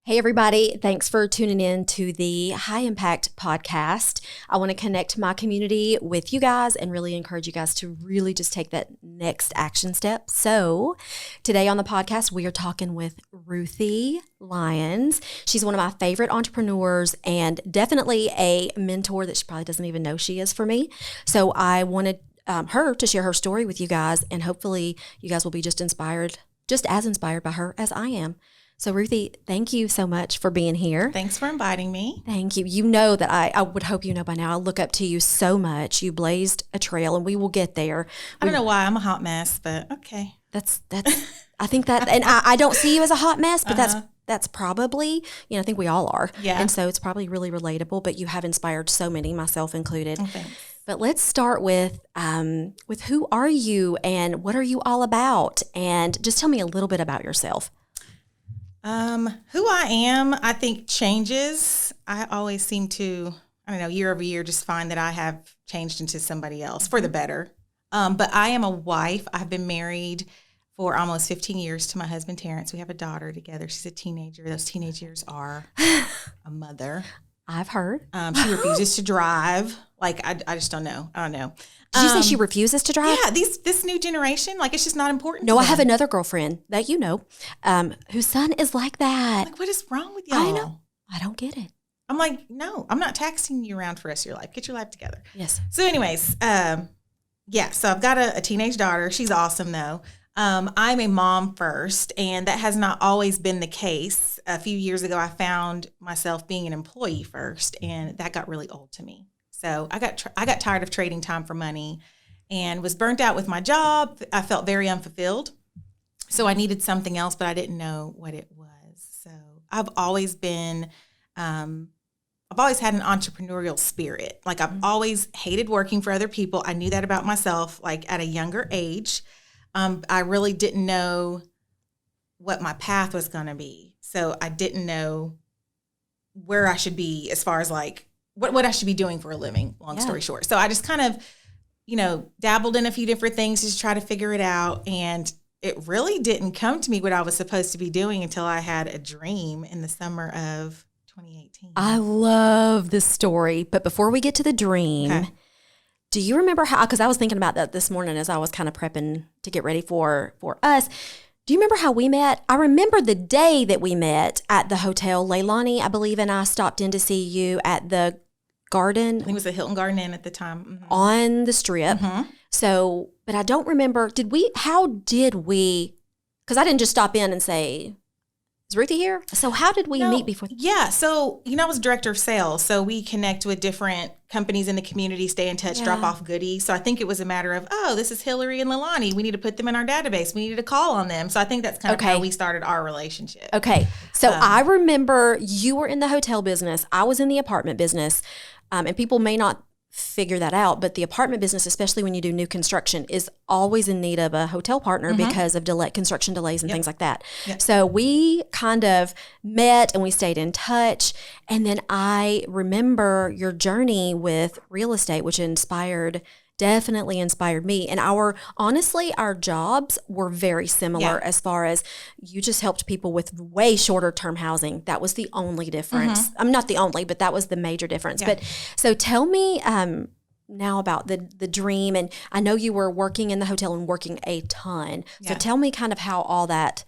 Hey, everybody. Thanks for tuning in to the High Impact Podcast. I want to connect my community with you guys and really encourage you guys to really just take that next action step. So today on the podcast, we are talking with Ruthie Lyons. She's one of my favorite entrepreneurs and definitely a mentor that she probably doesn't even know she is for me. So I wanted her to share her story with you guys, and hopefully you guys will be just as inspired by her as I am. So Ruthie, thank you so much for being here. Thanks for inviting me. Thank you. You know that I would hope you know by now, I look up to you so much. You blazed a trail and we will get there. I don't know why I'm a hot mess, but okay. That's I think that, and I don't see you as a hot mess, but that's probably, I think we all are. Yeah. And so it's probably really relatable, but you have inspired so many, myself included. Okay. But let's start with who are you and what are you all about? And just tell me a little bit about yourself. Who I am, I think changes. I always seem to, year over year, just find that I have changed into somebody else for the better. But I am a wife. I've been married for almost 15 years to my husband, Terrence. We have a daughter together. She's a teenager. Those teenage years are a mother. I've heard. She refuses to drive. I just don't know. I don't know. Did you say she refuses to drive? Yeah, this new generation, it's just not important. No, I have another girlfriend that you know, whose son is like that. What is wrong with y'all? I know. I don't get it. I'm like, no, I'm not taxing you around for the rest of your life. Get your life together. Yes. So anyways, so I've got a teenage daughter. She's awesome, though. I'm a mom first, and that has not always been the case. A few years ago, I found myself being an employee first, and that got really old to me. So I got tired of trading time for money and was burnt out with my job. I felt very unfulfilled. So I needed something else, but I didn't know what it was. So I've always had an entrepreneurial spirit. I've always hated working for other people. I knew that about myself, at a younger age. I really didn't know what my path was going to be. So I didn't know where I should be as far as what I should be doing for a living, long story short. So I just kind of, dabbled in a few different things to try to figure it out. And it really didn't come to me what I was supposed to be doing until I had a dream in the summer of 2018. I love this story. But before we get to the dream, do you remember how, because I was thinking about that this morning as I was kind of prepping to get ready for us. Do you remember how we met? I remember the day that we met at the hotel. Leilani, I believe, and I stopped in to see you at the garden. I think it was the Hilton Garden Inn at the time. Mm-hmm. On the Strip. Mm-hmm. So, but I don't remember, how did we, because I didn't just stop in and say, is Ruthie here? So how did we meet before? Yeah. So, I was director of sales. So we connect with different companies in the community, stay in touch, drop off goodies. So I think it was a matter of, this is Hillary and Leilani. We need to put them in our database. We needed to call on them. So I think that's kind of how we started our relationship. Okay. So I remember you were in the hotel business. I was in the apartment business. And people may not figure that out, but the apartment business, especially when you do new construction, is always in need of a hotel partner because of construction delays and things like that. Yep. So we kind of met and we stayed in touch. And then I remember your journey with real estate, which definitely inspired me. And honestly, our jobs were very similar as far as you just helped people with way shorter term housing. That was the only difference. I'm not the only, but that was the major difference. Yeah. But so tell me now about the dream. And I know you were working in the hotel and working a ton. So tell me kind of how all that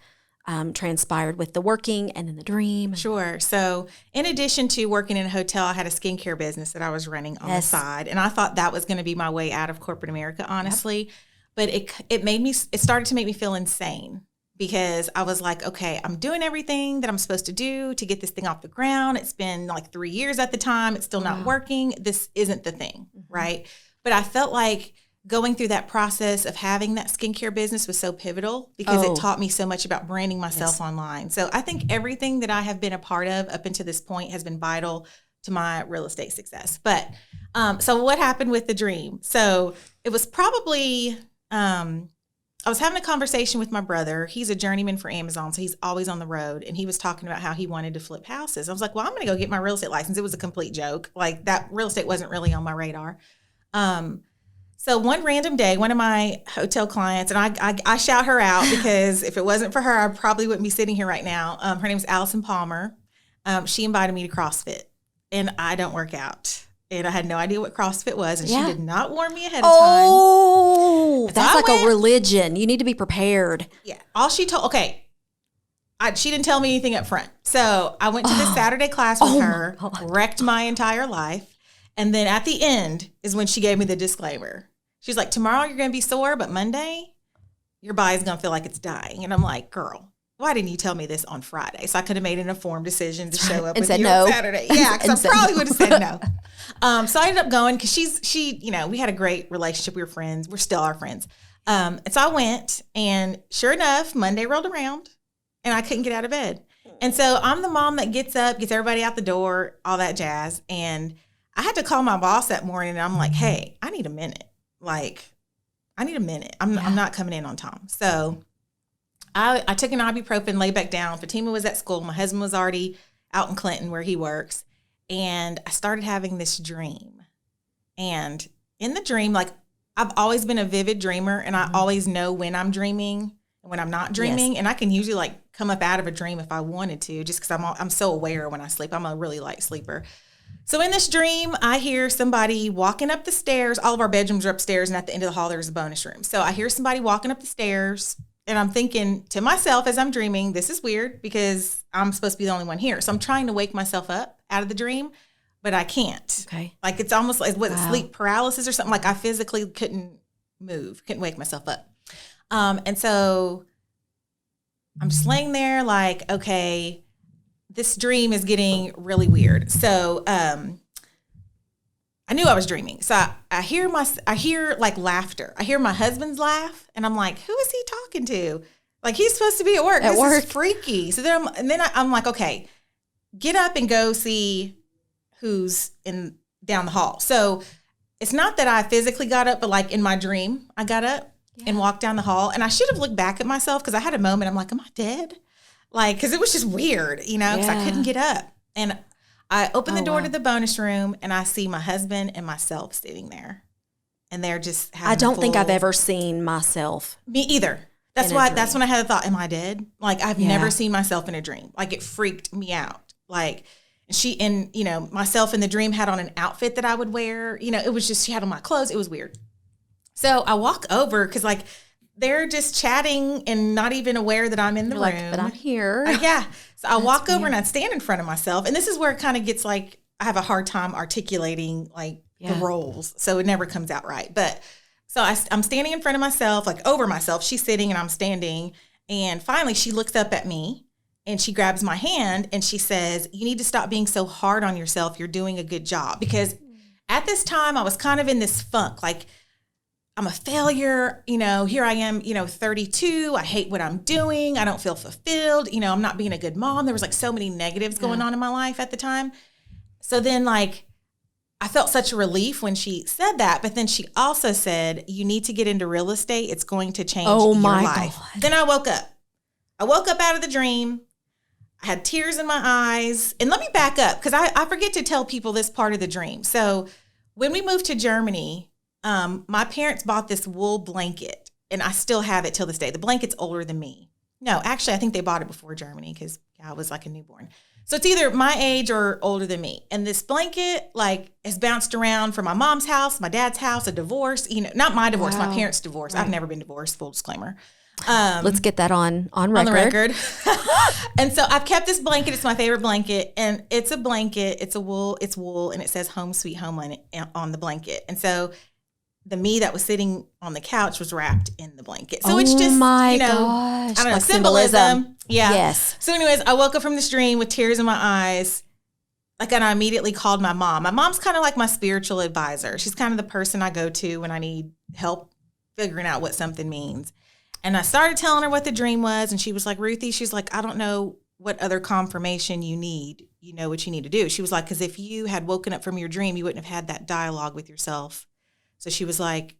transpired with the working and then the dream. Sure. So in addition to working in a hotel, I had a skincare business that I was running on the side. And I thought that was going to be my way out of corporate America, honestly. Yep. But it started to make me feel insane because I was like, okay, I'm doing everything that I'm supposed to do to get this thing off the ground. It's been 3 years at the time. It's still not working. This isn't the thing. Right. But I felt like going through that process of having that skincare business was so pivotal because it taught me so much about branding myself online. So I think everything that I have been a part of up until this point has been vital to my real estate success. But so what happened with the dream? So it was probably, I was having a conversation with my brother. He's a journeyman for Amazon, so he's always on the road. And he was talking about how he wanted to flip houses. I was like, well, I'm going to go get my real estate license. It was a complete joke. That real estate wasn't really on my radar. So one random day, one of my hotel clients, and I shout her out because if it wasn't for her, I probably wouldn't be sitting here right now. Her name is Allison Palmer. she invited me to CrossFit, and I don't work out. And I had no idea what CrossFit was, and she did not warn me ahead of time. Oh, that's I like a religion. You need to be prepared. Yeah. All she told, she didn't tell me anything up front. So I went to this Saturday class with her, wrecked my entire life. And then at the end is when she gave me the disclaimer. She's like, tomorrow you're going to be sore, but Monday your body's going to feel like it's dying. And I'm like, girl, why didn't you tell me this on Friday? So I could have made an informed decision to show up with you on Saturday. Yeah, because I probably would have said no. So I ended up going because she, we had a great relationship. We were friends. We're still our friends. And so I went, and sure enough, Monday rolled around and I couldn't get out of bed. And so I'm the mom that gets up, gets everybody out the door, all that jazz. And I had to call my boss that morning, and I'm like, hey, I need a minute. I'm not coming in on time. So I took an ibuprofen, lay back down. Fatima was at school. My husband was already out in Clinton where he works. And I started having this dream. And in the dream, like, I've always been a vivid dreamer, and I always know when I'm dreaming and when I'm not dreaming. Yes. And I can usually like come up out of a dream if I wanted to, just because I'm so aware when I sleep. I'm a really light sleeper. So in this dream, I hear somebody walking up the stairs. All of our bedrooms are upstairs, and at the end of the hall, there's a bonus room. So I hear somebody walking up the stairs, and I'm thinking to myself as I'm dreaming, this is weird because I'm supposed to be the only one here. So I'm trying to wake myself up out of the dream, but I can't. Okay. Like, it's almost like sleep paralysis or something. Like, I physically couldn't move, couldn't wake myself up. And so I'm just laying there like, okay, this dream is getting really weird. So I knew I was dreaming. So I hear like laughter. I hear my husband's laugh, and I'm like, who is he talking to? Like, he's supposed to be at work. This is freaky. So then I'm like, okay, get up and go see who's down the hall. So it's not that I physically got up, but like in my dream, I got up and walked down the hall. And I should have looked back at myself because I had a moment. I'm like, am I dead? Like, because it was just weird, because I couldn't get up. And I opened the door to the bonus room, and I see my husband and myself sitting there. And they're just having I don't think I've ever seen myself. Me either. That's when I had the thought, am I dead? Like, I've never seen myself in a dream. Like, it freaked me out. Like, myself in the dream had on an outfit that I would wear. It was just, she had on my clothes. It was weird. So I walk over because, like, they're just chatting and not even aware that I'm in the room. Like, but I'm here. So I walk over and I stand in front of myself. And this is where it kind of gets like, I have a hard time articulating like the roles. So it never comes out right. But so I'm standing in front of myself, like over myself. She's sitting and I'm standing. And finally she looks up at me and she grabs my hand and she says, you need to stop being so hard on yourself. You're doing a good job. Because at this time I was kind of in this funk, like, I'm a failure, here I am, 32. I hate what I'm doing. I don't feel fulfilled. I'm not being a good mom. There was like so many negatives going on in my life at the time. So then like, I felt such a relief when she said that, but then she also said, you need to get into real estate. It's going to change your life. God. Then I woke up. I woke up out of the dream. I had tears in my eyes. And let me back up because I forget to tell people this part of the dream. So when we moved to Germany, my parents bought this wool blanket, and I still have it till this day. The blanket's older than me. No, actually, I think they bought it before Germany because I was like a newborn. So it's either my age or older than me. And this blanket, like, has bounced around from my mom's house, my dad's house, a divorce. Not my divorce, my parents' divorce. Right. I've never been divorced. Full disclaimer. Let's get that on record. On the record. And so I've kept this blanket. It's my favorite blanket, and it's a blanket. It's wool, and it says "Home Sweet Home" on the blanket. And so the me that was sitting on the couch was wrapped in the blanket. So it's just, gosh, I don't know, like symbolism. Yeah. Yes. So anyways, I woke up from this dream with tears in my eyes. Like, and I immediately called my mom. My mom's kind of like my spiritual advisor. She's kind of the person I go to when I need help figuring out what something means. And I started telling her what the dream was. And she was like, Ruthie, she's like, I don't know what other confirmation you need. You know what you need to do. She was like, because if you had woken up from your dream, you wouldn't have had that dialogue with yourself. So she was like,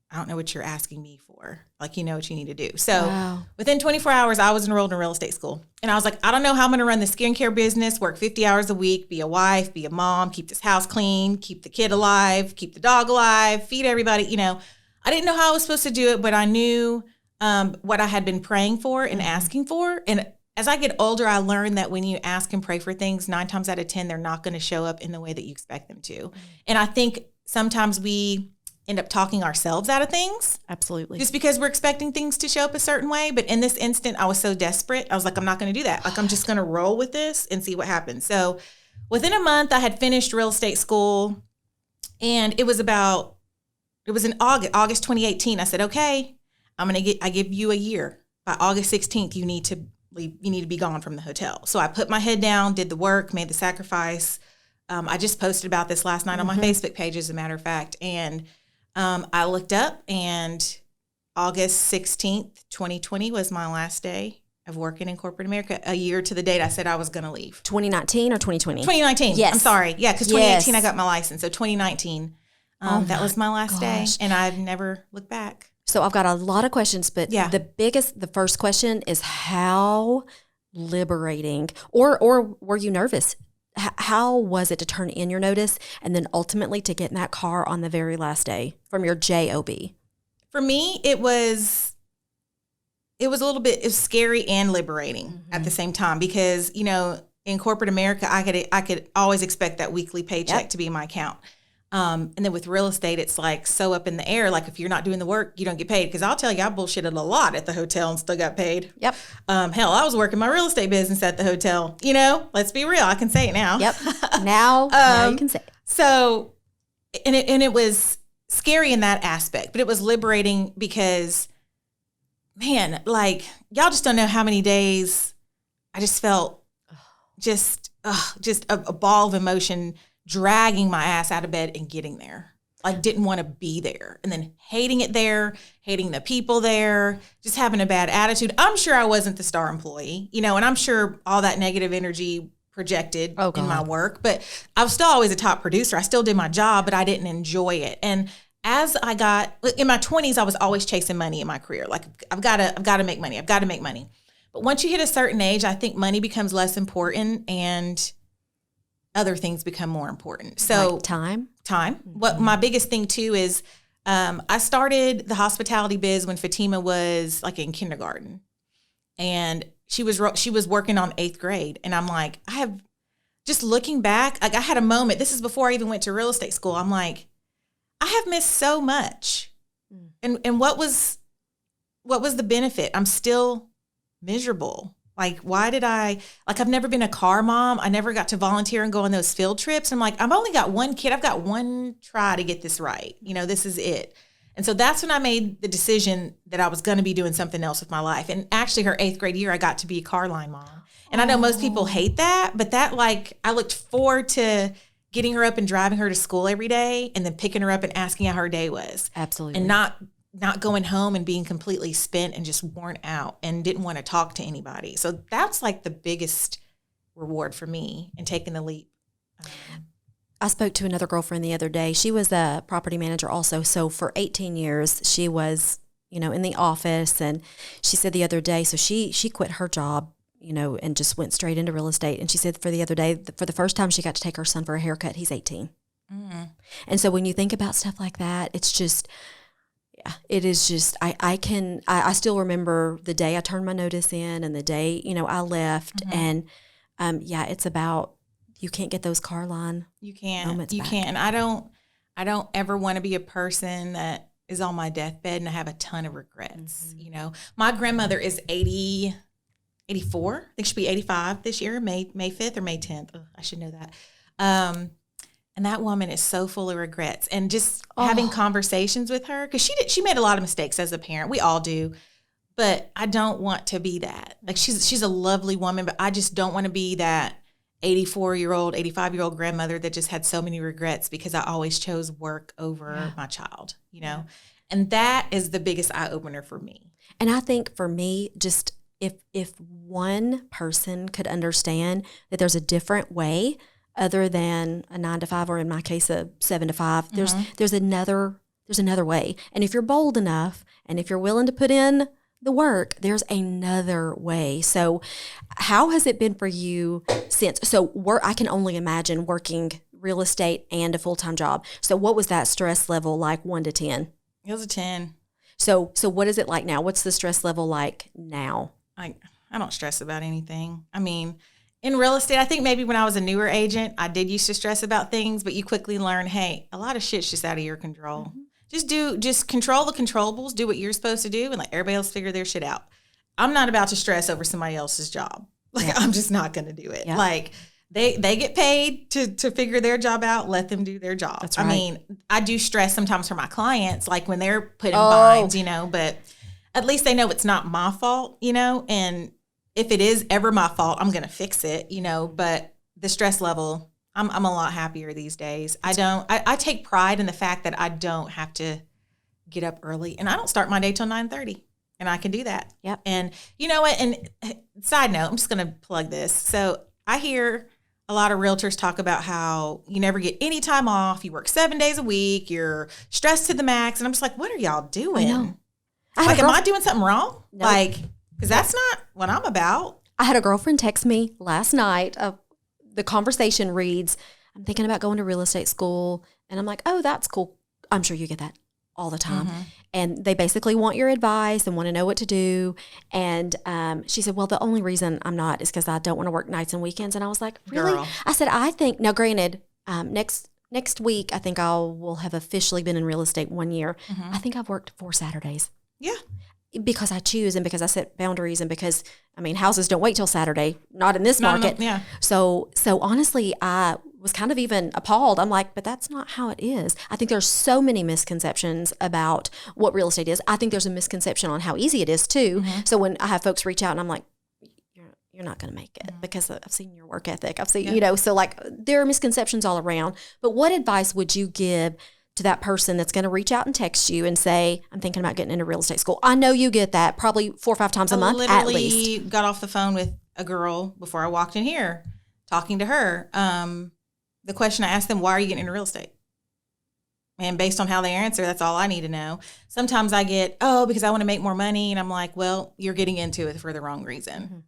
I don't know what you're asking me for. Like, you know what you need to do. So within 24 hours, I was enrolled in real estate school. And I was like, I don't know how I'm going to run the skincare business, work 50 hours a week, be a wife, be a mom, keep this house clean, keep the kid alive, keep the dog alive, feed everybody. I didn't know how I was supposed to do it, but I knew what I had been praying for and asking for. And as I get older, I learned that when you ask and pray for things, 9 times out of 10, they're not going to show up in the way that you expect them to. And I think sometimes we end up talking ourselves out of things. Absolutely. Just because we're expecting things to show up a certain way. But in this instant, I was so desperate. I was like, I'm not going to do that. Like, I'm just going to roll with this and see what happens. So within a month, I had finished real estate school. And it was in August 2018. I said, okay, I give you a year. By August 16th, you need to leave. You need to be gone from the hotel. So I put my head down, did the work, made the sacrifice. I just posted about this last night on my Facebook page, as a matter of fact. And I looked up, and August 16th, 2020 was my last day of working in corporate America. A year to the date I said I was going to leave. 2019 or 2020? 2019. Yes. I'm sorry. Yeah, because 2018 I got my license. So 2019, that was my last day. And I've never looked back. So I've got a lot of questions, but the first question is, how liberating, or were you nervous? How was it to turn in your notice and then ultimately to get in that car on the very last day from your job? For me, it was a little bit, it was scary and liberating at the same time, because, you know, in corporate America, I could always expect that weekly paycheck to be in my account. And then with real estate, it's like so up in the air. Like, if you're not doing the work, you don't get paid. Because I'll tell you, I bullshitted a lot at the hotel and still got paid. Yep. Hell, I was working my real estate business at the hotel. You know, let's be real. I can say it now. Yep. Now you can say it. So, and it was scary in that aspect, but it was liberating because, man, like, y'all just don't know how many days I just felt just a ball of emotion dragging my ass out of bed and getting there. Like, didn't want to be there. And then hating it there, hating the people there, just having a bad attitude. I'm sure I wasn't the star employee, you know, and I'm sure all that negative energy projected in my work. But I was still always a top producer. I still did my job, but I didn't enjoy it. And as I got in my 20s, I was always chasing money in my career. Like, I've got to make money. I've got to make money. But once you hit a certain age, I think money becomes less important and other things become more important. So like time. Mm-hmm. What my biggest thing too is, I started the hospitality biz when Fatima was like in kindergarten, and she was working on 8th grade. And I'm like, just looking back, like, I had a moment. This is before I even went to real estate school. I'm like, I have missed so much. And what was the benefit? I'm still miserable. Like, I've never been a car mom. I never got to volunteer and go on those field trips. I'm like, I've only got one kid. I've got one try to get this right. You know, this is it. And so that's when I made the decision that I was going to be doing something else with my life. And actually, her 8th grade year, I got to be a car line mom. And I know most people hate that, but I looked forward to getting her up and driving her to school every day, and then picking her up and asking how her day was. Absolutely. And not going home and being completely spent and just worn out and didn't want to talk to anybody. So that's like the biggest reward for me in taking the leap. I spoke to another girlfriend the other day. She was a property manager also. So for 18 years, she was, you know, in the office. And she said the other day, so she quit her job, you know, and just went straight into real estate. And she said for the other day, for the first time she got to take her son for a haircut, he's 18. And so when you think about stuff like that, it's just, it is just, I still remember the day I turned my notice in and the day, you know, I left. And it's about, you can't get those car line moments back. And I don't ever want to be a person that is on my deathbed and I have a ton of regrets. You know, my grandmother is 84. I think she'll be 85 this year, May 5th or May 10th. Oh, I should know that. And that woman is so full of regrets, and just having conversations with her, because she made a lot of mistakes as a parent. We all do, but I don't want to be that. Like, she's a lovely woman, but I just don't want to be that 84-year-old, 85-year-old grandmother that just had so many regrets because I always chose work over my child, you know? And that is the biggest eye opener for me. And I think for me, just if one person could understand that there's a different way other than a 9 to 5, or in my case, a 7 to 5, there's another way. And if you're bold enough, and if you're willing to put in the work, there's another way. So how has it been for you since? So I can only imagine working real estate and a full-time job. So what was that stress level like, 1 to 10? It was a 10. So what is it like now? What's the stress level like now? I don't stress about anything. I mean, in real estate, I think maybe when I was a newer agent, I did used to stress about things, but you quickly learn, hey, a lot of shit's just out of your control. Just control the controllables, do what you're supposed to do, and let everybody else figure their shit out. I'm not about to stress over somebody else's job. Like, I'm just not going to do it. Like, they get paid to figure their job out. Let them do their job. That's right. I mean, I do stress sometimes for my clients, like when they're put in binds, but at least they know it's not my fault, and if it is ever my fault, I'm going to fix it, but the stress level, I'm a lot happier these days. I take pride in the fact that I don't have to get up early, and I don't start my day till 9:30, and I can do that. Yep. And you know what? And side note, I'm just going to plug this. So I hear a lot of realtors talk about how you never get any time off. You work 7 days a week. You're stressed to the max. And I'm just like, what are y'all doing? I know. Am I doing something wrong? No. Like, because that's not what I'm about. I had a girlfriend text me last night. The conversation reads, I'm thinking about going to real estate school. And I'm like, oh, that's cool. I'm sure you get that all the time. And they basically want your advice and want to know what to do. And she said, well, the only reason I'm not is because I don't want to work nights and weekends. And I was like, really? Girl. I said, I think, now granted, next week, I think I will have officially been in real estate 1 year. I think I've worked 4 Saturdays. Yeah. Because I choose and because I set boundaries and because, I mean, houses don't wait till Saturday, not in this market. Yeah. So honestly, I was kind of even appalled. I'm like, but that's not how it is. I think there's so many misconceptions about what real estate is. I think there's a misconception on how easy it is too. So when I have folks reach out and I'm like, you're not going to make it because I've seen your work ethic. I've seen, so like there are misconceptions all around. But what advice would you give to that person that's going to reach out and text you and say, I'm thinking about getting into real estate school? I know you get that probably 4 or 5 times a month at least. I literally got off the phone with a girl before I walked in here talking to her. The question I asked them, why are you getting into real estate? And based on how they answer, that's all I need to know. Sometimes I get, because I want to make more money. And I'm like, well, you're getting into it for the wrong reason.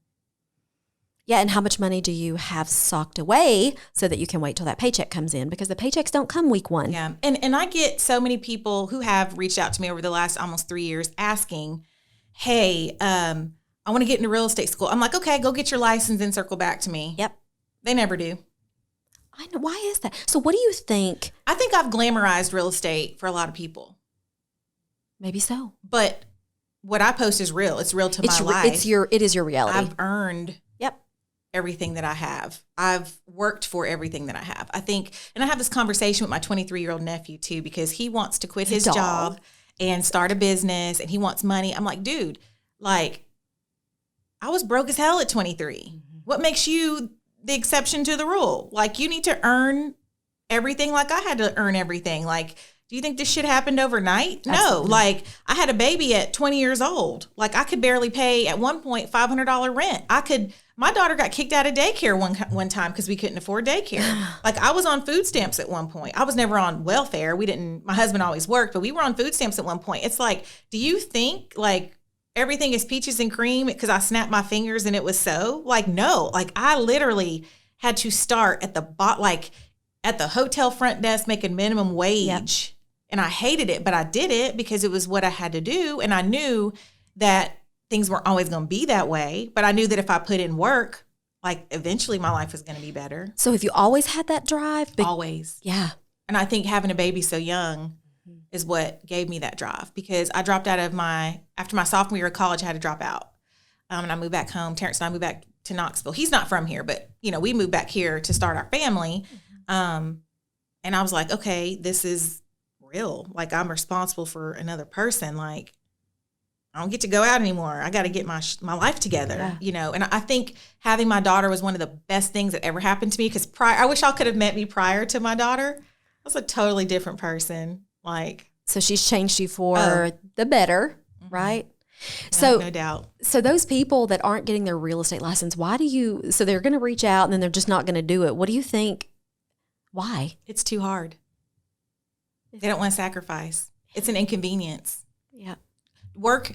Yeah, and how much money do you have socked away so that you can wait till that paycheck comes in? Because the paychecks don't come week 1. Yeah, and I get so many people who have reached out to me over the last almost 3 years asking, hey, I want to get into real estate school. I'm like, okay, go get your license and circle back to me. Yep. They never do. I know. Why is that? So what do you think? I think I've glamorized real estate for a lot of people. Maybe so. But what I post is real. It's real to my life. It is your reality. I've earned everything that I have. I've worked for everything that I have. I think, and I have this conversation with my 23-year-old nephew too, because he wants to quit his job and start a business and he wants money. I'm like, dude, like I was broke as hell at 23. What makes you the exception to the rule? Like you need to earn everything like I had to earn everything. Like, do you think this shit happened overnight? Absolutely. No. Like I had a baby at 20 years old. Like I could barely pay at one point $500 rent. My daughter got kicked out of daycare one time because we couldn't afford daycare. Like I was on food stamps at one point. I was never on welfare. My husband always worked, but we were on food stamps at one point. It's like, do you think like everything is peaches and cream because I snapped my fingers and it was so? Like, no. Like I literally had to start at the hotel front desk making minimum wage. Yep. And I hated it, but I did it because it was what I had to do. And I knew that things weren't always going to be that way. But I knew that if I put in work, like eventually my life was going to be better. So have you always had that drive? Always. Yeah. And I think having a baby so young is what gave me that drive, because I dropped out of after my sophomore year of college, I had to drop out. And I moved back home. Terrence and I moved back to Knoxville. He's not from here, but we moved back here to start our family. And I was like, okay, this is real. Like I'm responsible for another person. Like I don't get to go out anymore. I got to get my life together, And I think having my daughter was one of the best things that ever happened to me, because I wish y'all could have met me prior to my daughter. I was a totally different person. Like, so she's changed you for the better, right? So no doubt. So those people that aren't getting their real estate license, so they're going to reach out and then they're just not going to do it. What do you think? Why? It's too hard. They don't want to sacrifice. It's an inconvenience. Yeah. Work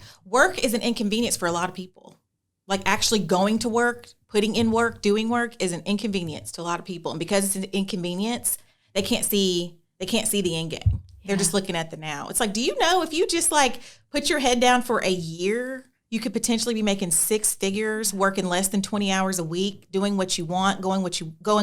is an inconvenience for a lot of people. Like actually going to work, putting in work, doing work is an inconvenience to a lot of people. And because it's an inconvenience, they can't see the end game. They're just looking at the now. It's like, do you know if you just like put your head down for a year, You could potentially be making 6 figures, working less than 20 hours a week, doing what you want, going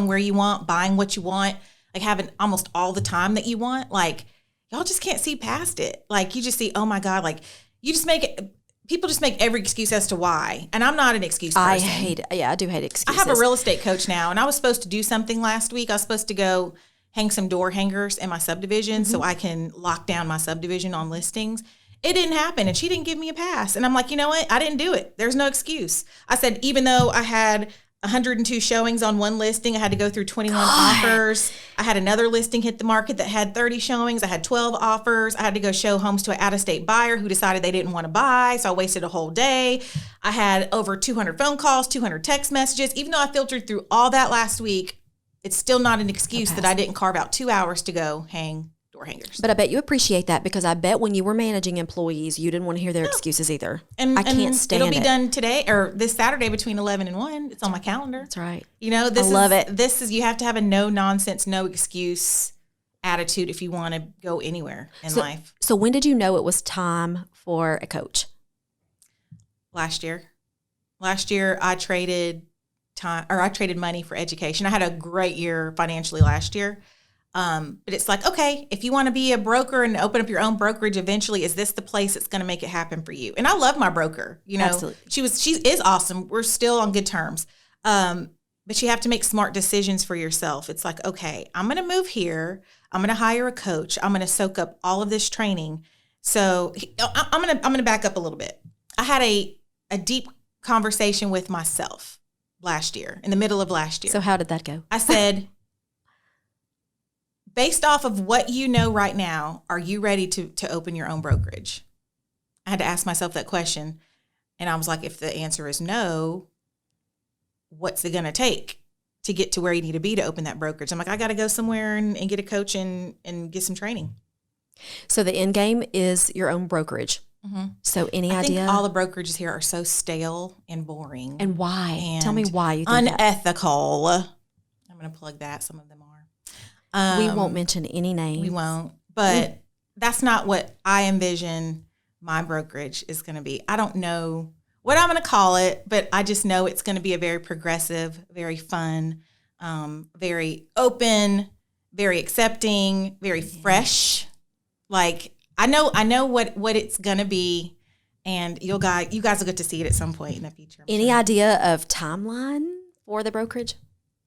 where you want, buying what you want, like having almost all the time that you want. Like, y'all just can't see past it. Like, you just see, oh my God, like you just make it. People just make every excuse as to why. And I'm not an excuse person. I do hate excuses. I have a real estate coach now, and I was supposed to do something last week. I was supposed to go hang some door hangers in my subdivision so I can lock down my subdivision on listings. It didn't happen, and she didn't give me a pass. And I'm like, you know what? I didn't do it. There's no excuse. I said, even though I had 102 showings on one listing, I had to go through 21 offers. I had another listing hit the market that had 30 showings. I had 12 offers. I had to go show homes to an out-of-state buyer who decided they didn't want to buy, so I wasted a whole day. I had over 200 phone calls, 200 text messages. Even though I filtered through all that last week, it's still not an excuse that I didn't carve out 2 hours to go hang door hangers. But I bet you appreciate that, because I bet when you were managing employees, you didn't want to hear their excuses either. And I can't stand it. It'll be done today or this Saturday between 11 and 1. It's on my calendar. That's right. You know, I love it. You have to have a no nonsense, no excuse attitude if you want to go anywhere in life. So when did you know it was time for a coach? Last year. Last year I traded money for education. I had a great year financially last year. But it's like, okay, if you want to be a broker and open up your own brokerage eventually, is this the place that's going to make it happen for you? And I love my broker, you know. Absolutely. She is awesome. We're still on good terms. But you have to make smart decisions for yourself. It's like, okay, I'm going to move here. I'm going to hire a coach. I'm going to soak up all of this training. So I'm going to back up a little bit. I had a deep conversation with myself last year, in the middle of last year. So how did that go? I said, based off of what you know right now, are you ready to open your own brokerage? I had to ask myself that question. And I was like, if the answer is no, what's it going to take to get to where you need to be to open that brokerage? I'm like, I got to go somewhere and get a coach and get some training. So the end game is your own brokerage. Mm-hmm. So any idea? I think all the brokerages here are so stale and boring. And why? And tell me why you think unethical. That. I'm going to plug that. Some of them are. We won't mention any names. We won't. But that's not what I envision my brokerage is going to be. I don't know what I'm going to call it, but I just know it's going to be a very progressive, very fun, very open, very accepting, very fresh. Like I know what it's going to be, and you guys will get to see it at some point in the future. Any idea of timeline for the brokerage?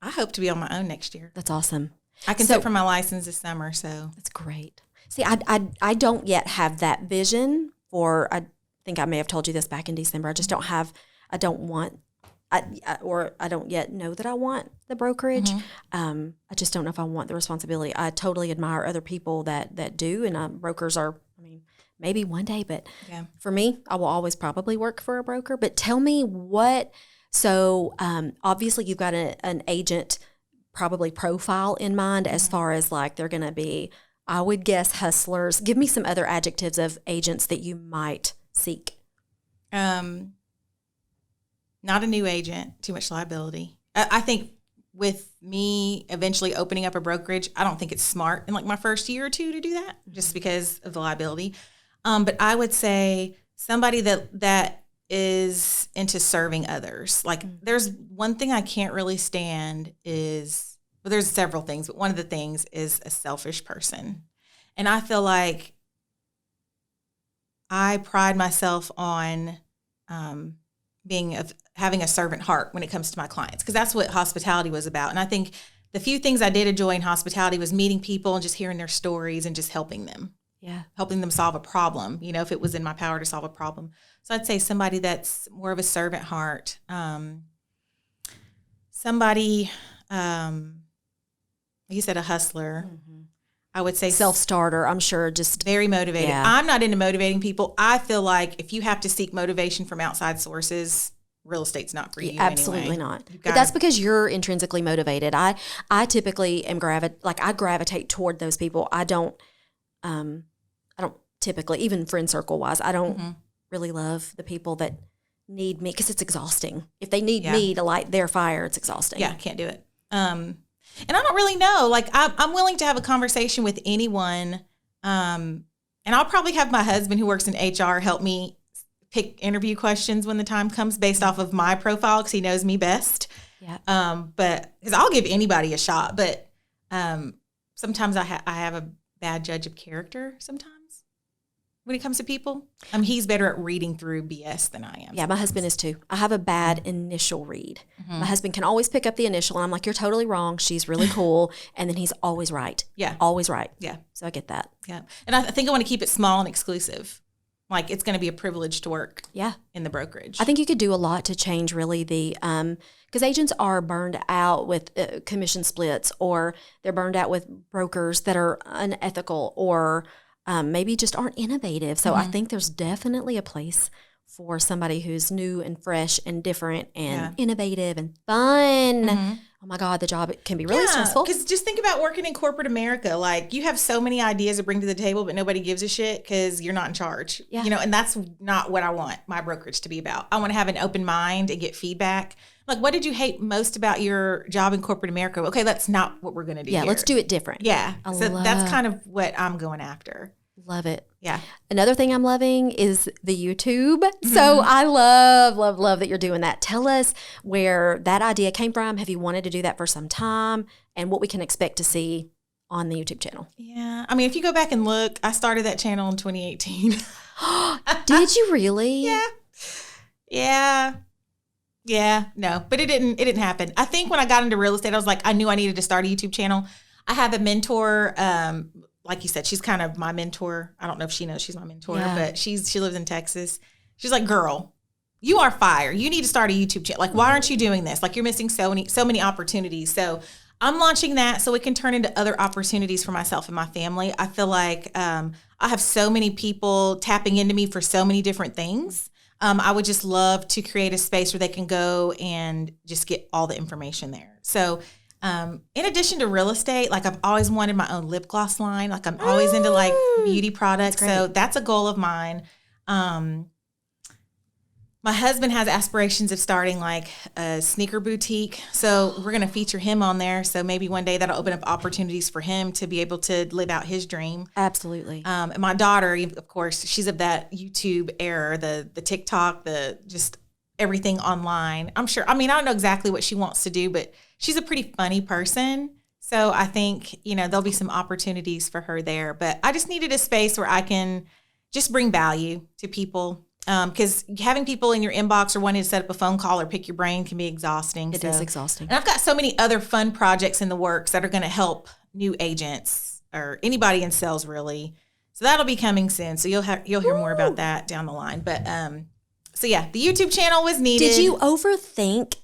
I hope to be on my own next year. That's awesome. I can sit for my license this summer, so that's great. See, I don't yet have that vision for. I think I may have told you this back in December. I just don't have. I don't yet know that I want the brokerage. Mm-hmm. I just don't know if I want the responsibility. I totally admire other people that do, and brokers are. I mean, maybe one day, but for me, I will always probably work for a broker. But tell me what. So obviously, you've got an agent probably profile in mind as far as like they're going to be. I would guess hustlers. Give me some other adjectives of agents that you might seek. Not a new agent, too much liability. I think with me eventually opening up a brokerage, I don't think it's smart in like my first year or two to do that just because of the liability. But I would say somebody that is into serving others. Like there's one thing I can't really stand is, well, there's several things, but one of the things is a selfish person. And I feel like I pride myself on having a servant heart when it comes to my clients, because that's what hospitality was about. And I think the few things I did enjoy in hospitality was meeting people and just hearing their stories and just helping them. Yeah. Helping them solve a problem, if it was in my power to solve a problem. So I'd say somebody that's more of a servant heart. Somebody, you said a hustler. Mm-hmm. I would say self-starter, I'm sure, just very motivated. Yeah. I'm not into motivating people. I feel like if you have to seek motivation from outside sources, real estate's not for you. Absolutely anyway. Not. But that's because you're intrinsically motivated. I typically am I gravitate toward those people. I don't typically, even friend circle wise, I don't really love the people that need me, because it's exhausting. If they need me to light their fire, it's exhausting. Yeah, can't do it. And I don't really know. Like, I'm willing to have a conversation with anyone. And I'll probably have my husband who works in HR help me pick interview questions when the time comes based off of my profile because he knows me best. Yeah. But because I'll give anybody a shot, but sometimes I have a bad judge of character sometimes when it comes to people. He's better at reading through BS than I am. Yeah, my husband is too. I have a bad initial read. Mm-hmm. My husband can always pick up the initial, and I'm like, you're totally wrong. She's really cool. And then he's always right. Yeah. Always right. Yeah. So I get that. Yeah. And I think I want to keep it small and exclusive. Like, it's going to be a privilege to work in the brokerage. I think you could do a lot to change really the, because agents are burned out with commission splits, or they're burned out with brokers that are unethical, or maybe just aren't innovative. So I think there's definitely a place for somebody who's new and fresh and different and innovative and fun. Oh my God, the job can be really stressful. Because just think about working in corporate America. Like, you have so many ideas to bring to the table, but nobody gives a shit because you're not in charge. Yeah. And that's not what I want my brokerage to be about. I want to have an open mind and get feedback. Like, what did you hate most about your job in corporate America? Okay, that's not what we're going to do here. Let's do it different. Yeah. That's kind of what I'm going after. Love it. Yeah. Another thing I'm loving is the YouTube. So I love that you're doing that. Tell us where that idea came from. Have you wanted to do that for some time? And what we can expect to see on the YouTube channel. Yeah. If you go back and look, I started that channel in 2018. Did you really? Yeah. Yeah. No, but it didn't happen. I think when I got into real estate, I was like, I knew I needed to start a YouTube channel. I have a mentor, like you said, she's kind of my mentor. I don't know if she knows she's my mentor, but she lives in Texas. She's like, girl, you are fire. You need to start a YouTube channel. Like, why aren't you doing this? Like, you're missing so many opportunities. So I'm launching that so it can turn into other opportunities for myself and my family. I feel like I have so many people tapping into me for so many different things. I would just love to create a space where they can go and just get all the information there. So in addition to real estate, like, I've always wanted my own lip gloss line. Like, I'm always into like beauty products. So that's a goal of mine. My husband has aspirations of starting like a sneaker boutique. So we're going to feature him on there. So maybe one day that'll open up opportunities for him to be able to live out his dream. Absolutely. And my daughter, of course, she's of that YouTube era, the TikTok, the just everything online. I'm sure. I don't know exactly what she wants to do, but she's a pretty funny person. So I think, there'll be some opportunities for her there. But I just needed a space where I can just bring value to people. Because having people in your inbox or wanting to set up a phone call or pick your brain can be exhausting. It is exhausting. And I've got so many other fun projects in the works that are going to help new agents or anybody in sales, really. So that'll be coming soon. So you'll hear more about that down the line. But so yeah, the YouTube channel was needed. Did you overthink?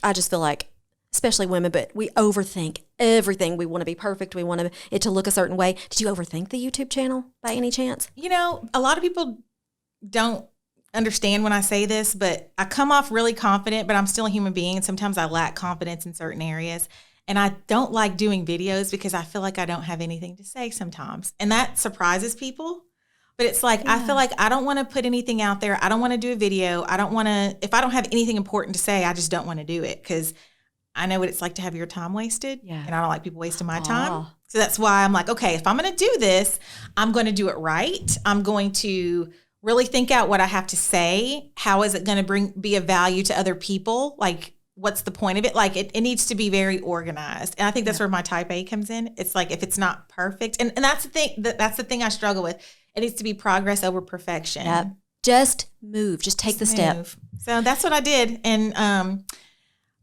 I just feel like, especially women, but we overthink everything. We want to be perfect. We want it to look a certain way. Did you overthink the YouTube channel by any chance? A lot of people don't understand when I say this, but I come off really confident, but I'm still a human being. And sometimes I lack confidence in certain areas. And I don't like doing videos because I feel like I don't have anything to say sometimes. And that surprises people. But it's like, I feel like I don't want to put anything out there. I don't want to do a video. If I don't have anything important to say, I just don't want to do it because I know what it's like to have your time wasted. Yeah. And I don't like people wasting my time. So that's why I'm like, okay, if I'm going to do this, I'm going to do it right. I'm going to really think out what I have to say. How is it going to be of value to other people? Like, what's the point of it? Like, it needs to be very organized. And I think that's where my type A comes in. It's like, if it's not perfect, and that's the thing, that's the thing I struggle with. It needs to be progress over perfection. Yep. Just move. Just take the step. So that's what I did. And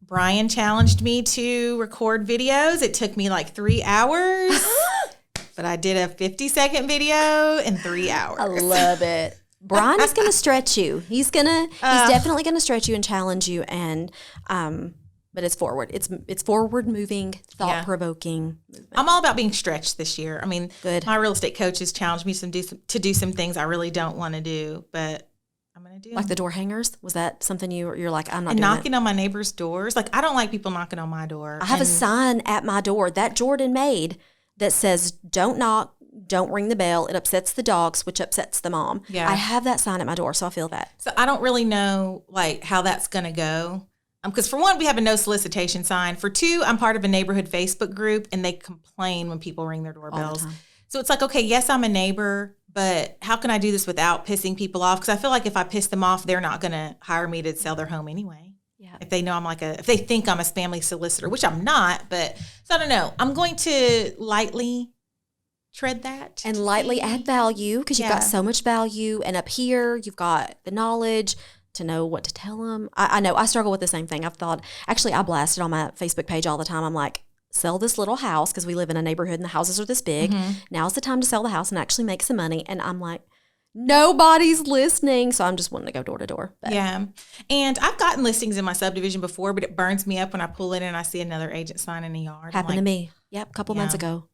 Brian challenged me to record videos. It took me like 3 hours, but I did a 50-second video in 3 hours. I love it. Brian is going to stretch you. He's definitely going to stretch you and challenge you. And, but it's forward. It's forward moving, thought provoking. I'm all about being stretched this year. Good. My real estate coaches challenged me to do some things I really don't want to do, but I'm going to do. Like the door hangers? Was that something you're like, I'm not and doing knocking on my neighbor's doors? Like, I don't like people knocking on my door. I have a sign at my door that Jordan made that says, don't knock, don't ring the bell. It upsets the dogs, which upsets the mom. Yeah. I have that sign at my door, so I feel that. So I don't really know like how that's going to go. Because for one, we have a no solicitation sign. For two, I'm part of a neighborhood Facebook group, and they complain when people ring their doorbells. So it's like, okay, yes, I'm a neighbor, but how can I do this without pissing people off? Because I feel like if I piss them off, they're not going to hire me to sell their home anyway. Yeah. If they know if they think I'm a family solicitor, which I'm not, but so I don't know. I'm going to lightly tread that. And lightly add value because you've got so much value. And up here, you've got the knowledge to know what to tell them. I know I struggle with the same thing. I blasted on my Facebook page all the time. I'm like, sell this little house because we live in a neighborhood and the houses are this big. Now's the time to sell the house and actually make some money. And I'm like, nobody's listening. So I'm just wanting to go door to door. Yeah. And I've gotten listings in my subdivision before, but it burns me up when I pull in and I see another agent sign in the yard. Happened to me. Yep. A couple months ago.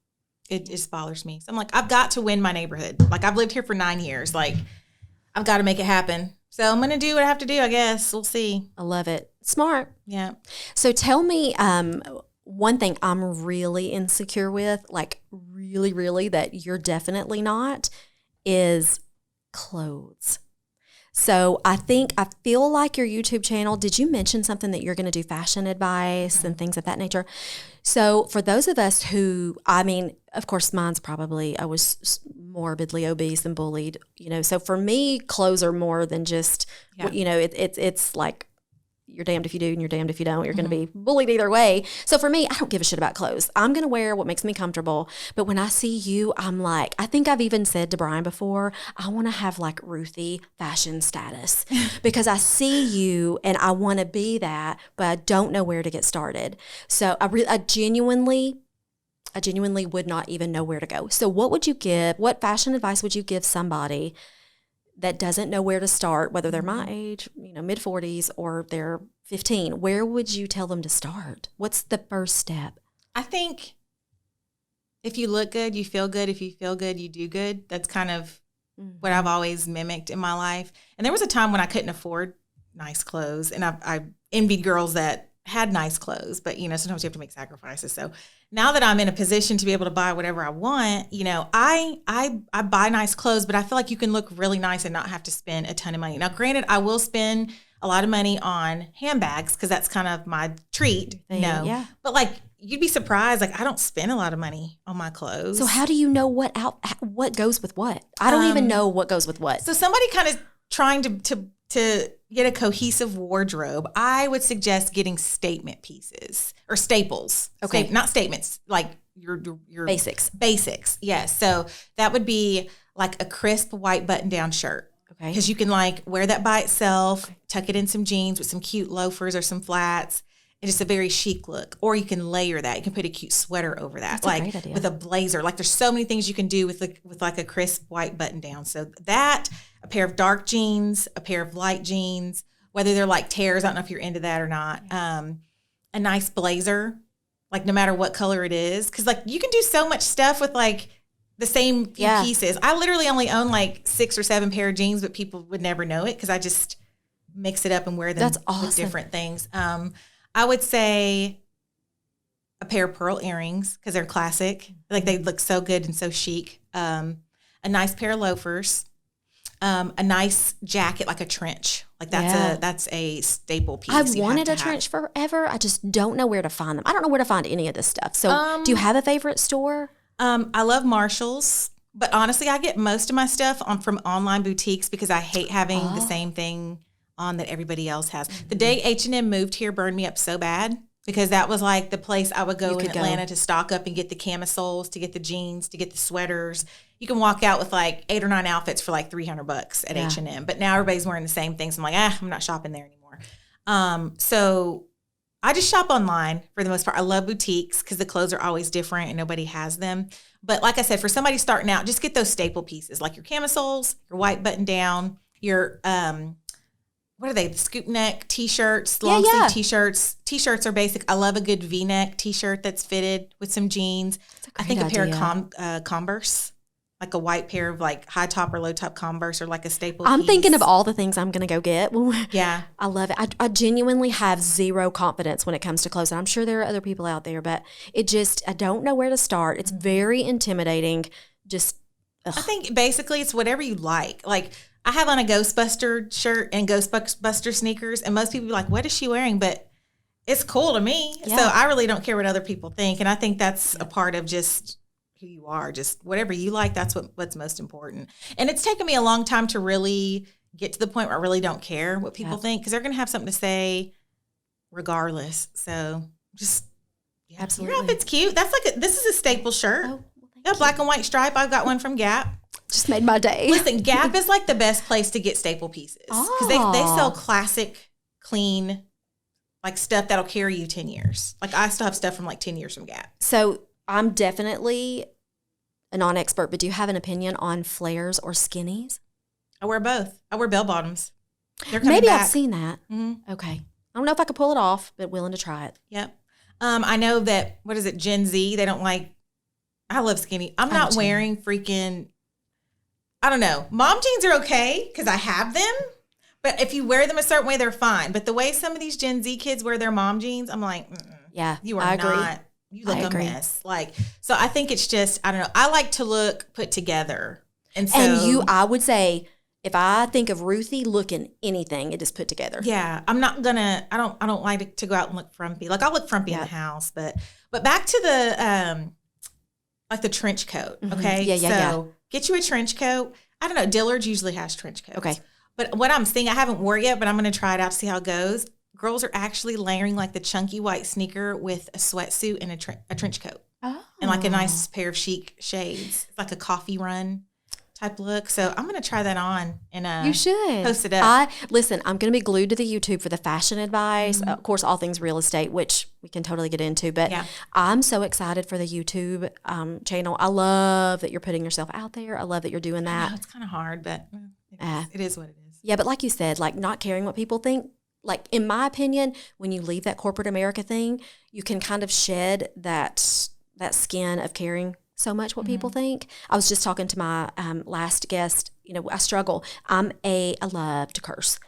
It just bothers me. So I'm like, I've got to win my neighborhood. Like I've lived here for 9 years. Like I've got to make it happen. So I'm going to do what I have to do, I guess. We'll see. I love it. Smart. Yeah. So tell me, one thing I'm really insecure with, like really, really, that you're definitely not, is clothes. So I feel like your YouTube channel, did you mention something that you're going to do fashion advice and things of that nature? So for those of us who, I mean, of course, mine's probably, I was morbidly obese and bullied, so for me, clothes are more than just, it's like, you're damned if you do and you're damned if you don't. You're going to be bullied either way. So for me, I don't give a shit about clothes. I'm going to wear what makes me comfortable. But when I see you, I'm like, I think I've even said to Brian before, I want to have like Ruthie fashion status because I see you and I want to be that, but I don't know where to get started. So I genuinely would not even know where to go. So what fashion advice would you give somebody that doesn't know where to start, whether they're my age, mid 40s, or they're 15? Where would you tell them to start? What's the first step? I think if you look good, you feel good. If you feel good, you do good. That's kind of what I've always mimicked in my life. And there was a time when I couldn't afford nice clothes, and I envied girls that had nice clothes, but sometimes you have to make sacrifices. So now that I'm in a position to be able to buy whatever I want, I buy nice clothes, but I feel like you can look really nice and not have to spend a ton of money. Now, granted, I will spend a lot of money on handbags because that's kind of my treat. Yeah. But like, you'd be surprised. Like, I don't spend a lot of money on my clothes. So how do you know what goes with what? I don't even know what goes with what. So somebody kind of trying to get a cohesive wardrobe, I would suggest getting statement pieces or staples. Okay. Not statements, like your basics. Basics, yes. So that would be like a crisp white button-down shirt. Okay. Because you can like wear that by itself, tuck it in some jeans with some cute loafers or some flats, and just a very chic look. Or you can layer that. You can put a cute sweater over that, That's a great idea. with a blazer. Like there's so many things you can do with like a crisp white button-down. So that, a pair of dark jeans, a pair of light jeans, whether they're like tears, I don't know if you're into that or not. A nice blazer, like no matter what color it is. Because like you can do so much stuff with like the same few pieces. I literally only own like 6 or 7 pair of jeans, but people would never know it because I just mix it up and wear them with different things. I would say a pair of pearl earrings because they're classic. Like they look so good and so chic. A nice pair of loafers. A nice jacket, like a trench. Like that's a staple piece. I've wanted a trench forever. I just don't know where to find them. I don't know where to find any of this stuff. So do you have a favorite store? I love Marshall's, but honestly, I get most of my stuff from online boutiques because I hate having the same thing on that everybody else has. The day H&M moved here burned me up so bad because that was like the place I would go in Atlanta to stock up and get the camisoles, to get the jeans, to get the sweaters. You can walk out with like 8 or 9 outfits for like $300 at H&M, but now everybody's wearing the same things. I'm like, I'm not shopping there anymore. So I just shop online for the most part. I love boutiques because the clothes are always different and nobody has them. But like I said, for somebody starting out, just get those staple pieces like your camisoles, your white button down, your what are they? The scoop neck t-shirts, long sleeve t-shirts. T-shirts are basic. I love a good V-neck t-shirt that's fitted with some jeans. I think a pair of Converse, like a white pair of like high top or low top Converse, or like a staple I'm piece. thinking of all the things I'm going to go get. Yeah. I love it. I genuinely have zero confidence when it comes to clothes. And I'm sure there are other people out there, but I don't know where to start. It's very intimidating. I think basically it's whatever you like. Like I have on a Ghostbuster shirt and Ghostbuster sneakers, and most people are like, what is she wearing? But it's cool to me. Yeah. So I really don't care what other people think. And I think that's a part of just who you are. Just whatever you like, that's what's most important. And it's taken me a long time to really get to the point where I really don't care what people think, because they're going to have something to say regardless. So just, absolutely. Your outfit's cute. That's like this is a staple shirt. Oh, well, black and white stripe. I've got one from Gap. Just made my day. Listen, Gap is like the best place to get staple pieces, because they sell classic, clean, like stuff that'll carry you 10 years. Like I still have stuff from like 10 years from Gap. So I'm definitely a non-expert, but do you have an opinion on flares or skinnies? I wear both. I wear bell bottoms. They're coming Maybe back. I've seen that. Mm-hmm. Okay. I don't know if I could pull it off, but willing to try it. Yep. I know that, what is it, Gen Z, they don't like, I love skinny. I'm not wearing freaking, I don't know. Mom jeans are okay because I have them. But if you wear them a certain way, they're fine. But the way some of these Gen Z kids wear their mom jeans, I'm like, yeah, you are not. You look a mess. Like, so I think it's just, I don't know. I like to look put together. And so, I would say, if I think of Ruthie looking anything, it is put together. Yeah, I'm not gonna. I don't like to go out and look frumpy. Like I'll look frumpy in the house, but back to the like the trench coat. Okay, So get you a trench coat. I don't know. Dillard's usually has trench coats. Okay. But what I'm seeing, I haven't worn it yet, but I'm going to try it out to see how it goes. Girls are actually layering like the chunky white sneaker with a sweatsuit and a trench coat. Oh. And like a nice pair of chic shades. It's like a coffee run type look. So I'm going to try that on and you should post it up. Listen, I'm going to be glued to the YouTube for the fashion advice. Mm-hmm. Of course, all things real estate, which we can totally get into. But I'm so excited for the YouTube channel. I love that you're putting yourself out there. I love that you're doing that. I know, it's kind of hard, but it is what it is. Yeah, but like you said, like not caring what people think. Like in my opinion, when you leave that corporate America thing, you can kind of shed that skin of caring so much what people think. I was just talking to my last guest. You know, I struggle. I love to curse.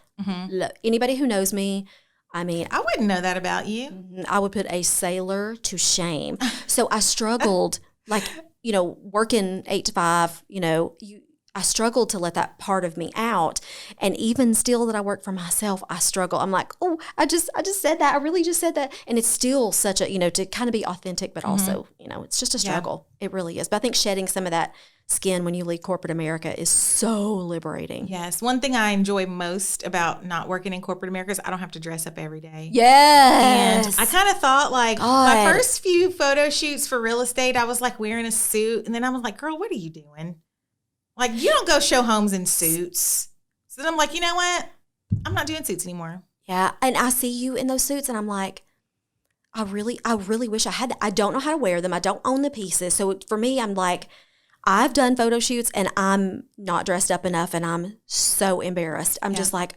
Anybody who knows me, I mean, I wouldn't know that about you. I would put a sailor to shame. So I struggled, like, you know, working 8 to 5. You know, I struggled to let that part of me out. And even still that I work for myself, I struggle. I'm like, oh, I just said that. I really just said that. And it's still such a, you know, to kind of be authentic, but also, you know, it's just a struggle. It really is. But I think shedding some of that skin when you leave corporate America is so liberating. Yes. One thing I enjoy most about not working in corporate America is I don't have to dress up every day. Yes. And I kind of thought like my first few photo shoots for real estate, I was like wearing a suit. And then I was like, girl, what are you doing? Like, you don't go show homes in suits. So then I'm like, you know what? I'm not doing suits anymore. Yeah. And I see you in those suits and I'm like, I really wish I had that. I don't know how to wear them. I don't own the pieces. So for me, I'm like, I've done photo shoots and I'm not dressed up enough and I'm so embarrassed. I'm just like,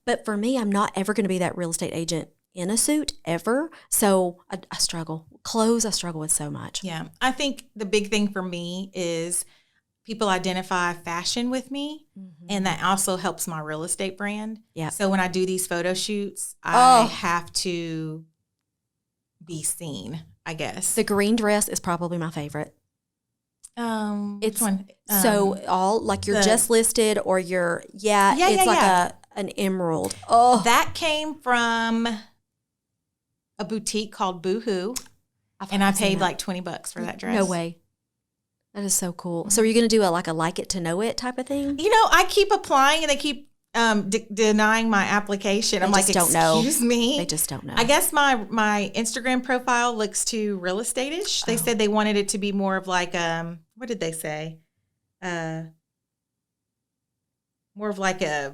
but for me, I'm not ever going to be that real estate agent in a suit ever. So I struggle. Clothes I struggle with so much. Yeah. I think the big thing for me is people identify fashion with me, and that also helps my real estate brand. Yeah. So when I do these photo shoots, I have to be seen, I guess. The green dress is probably my favorite. Which one? So all like you're just listed or you're an emerald. Oh, that came from a boutique called Boohoo, and I paid like $20 for that dress. No way. That is so cool. So are you going to do a like it to know it type of thing? You know, I keep applying and they keep denying my application. I'm like, excuse me. They just don't know. I guess my Instagram profile looks too real estate-ish. They said they wanted it to be more of like, what did they say? More of like I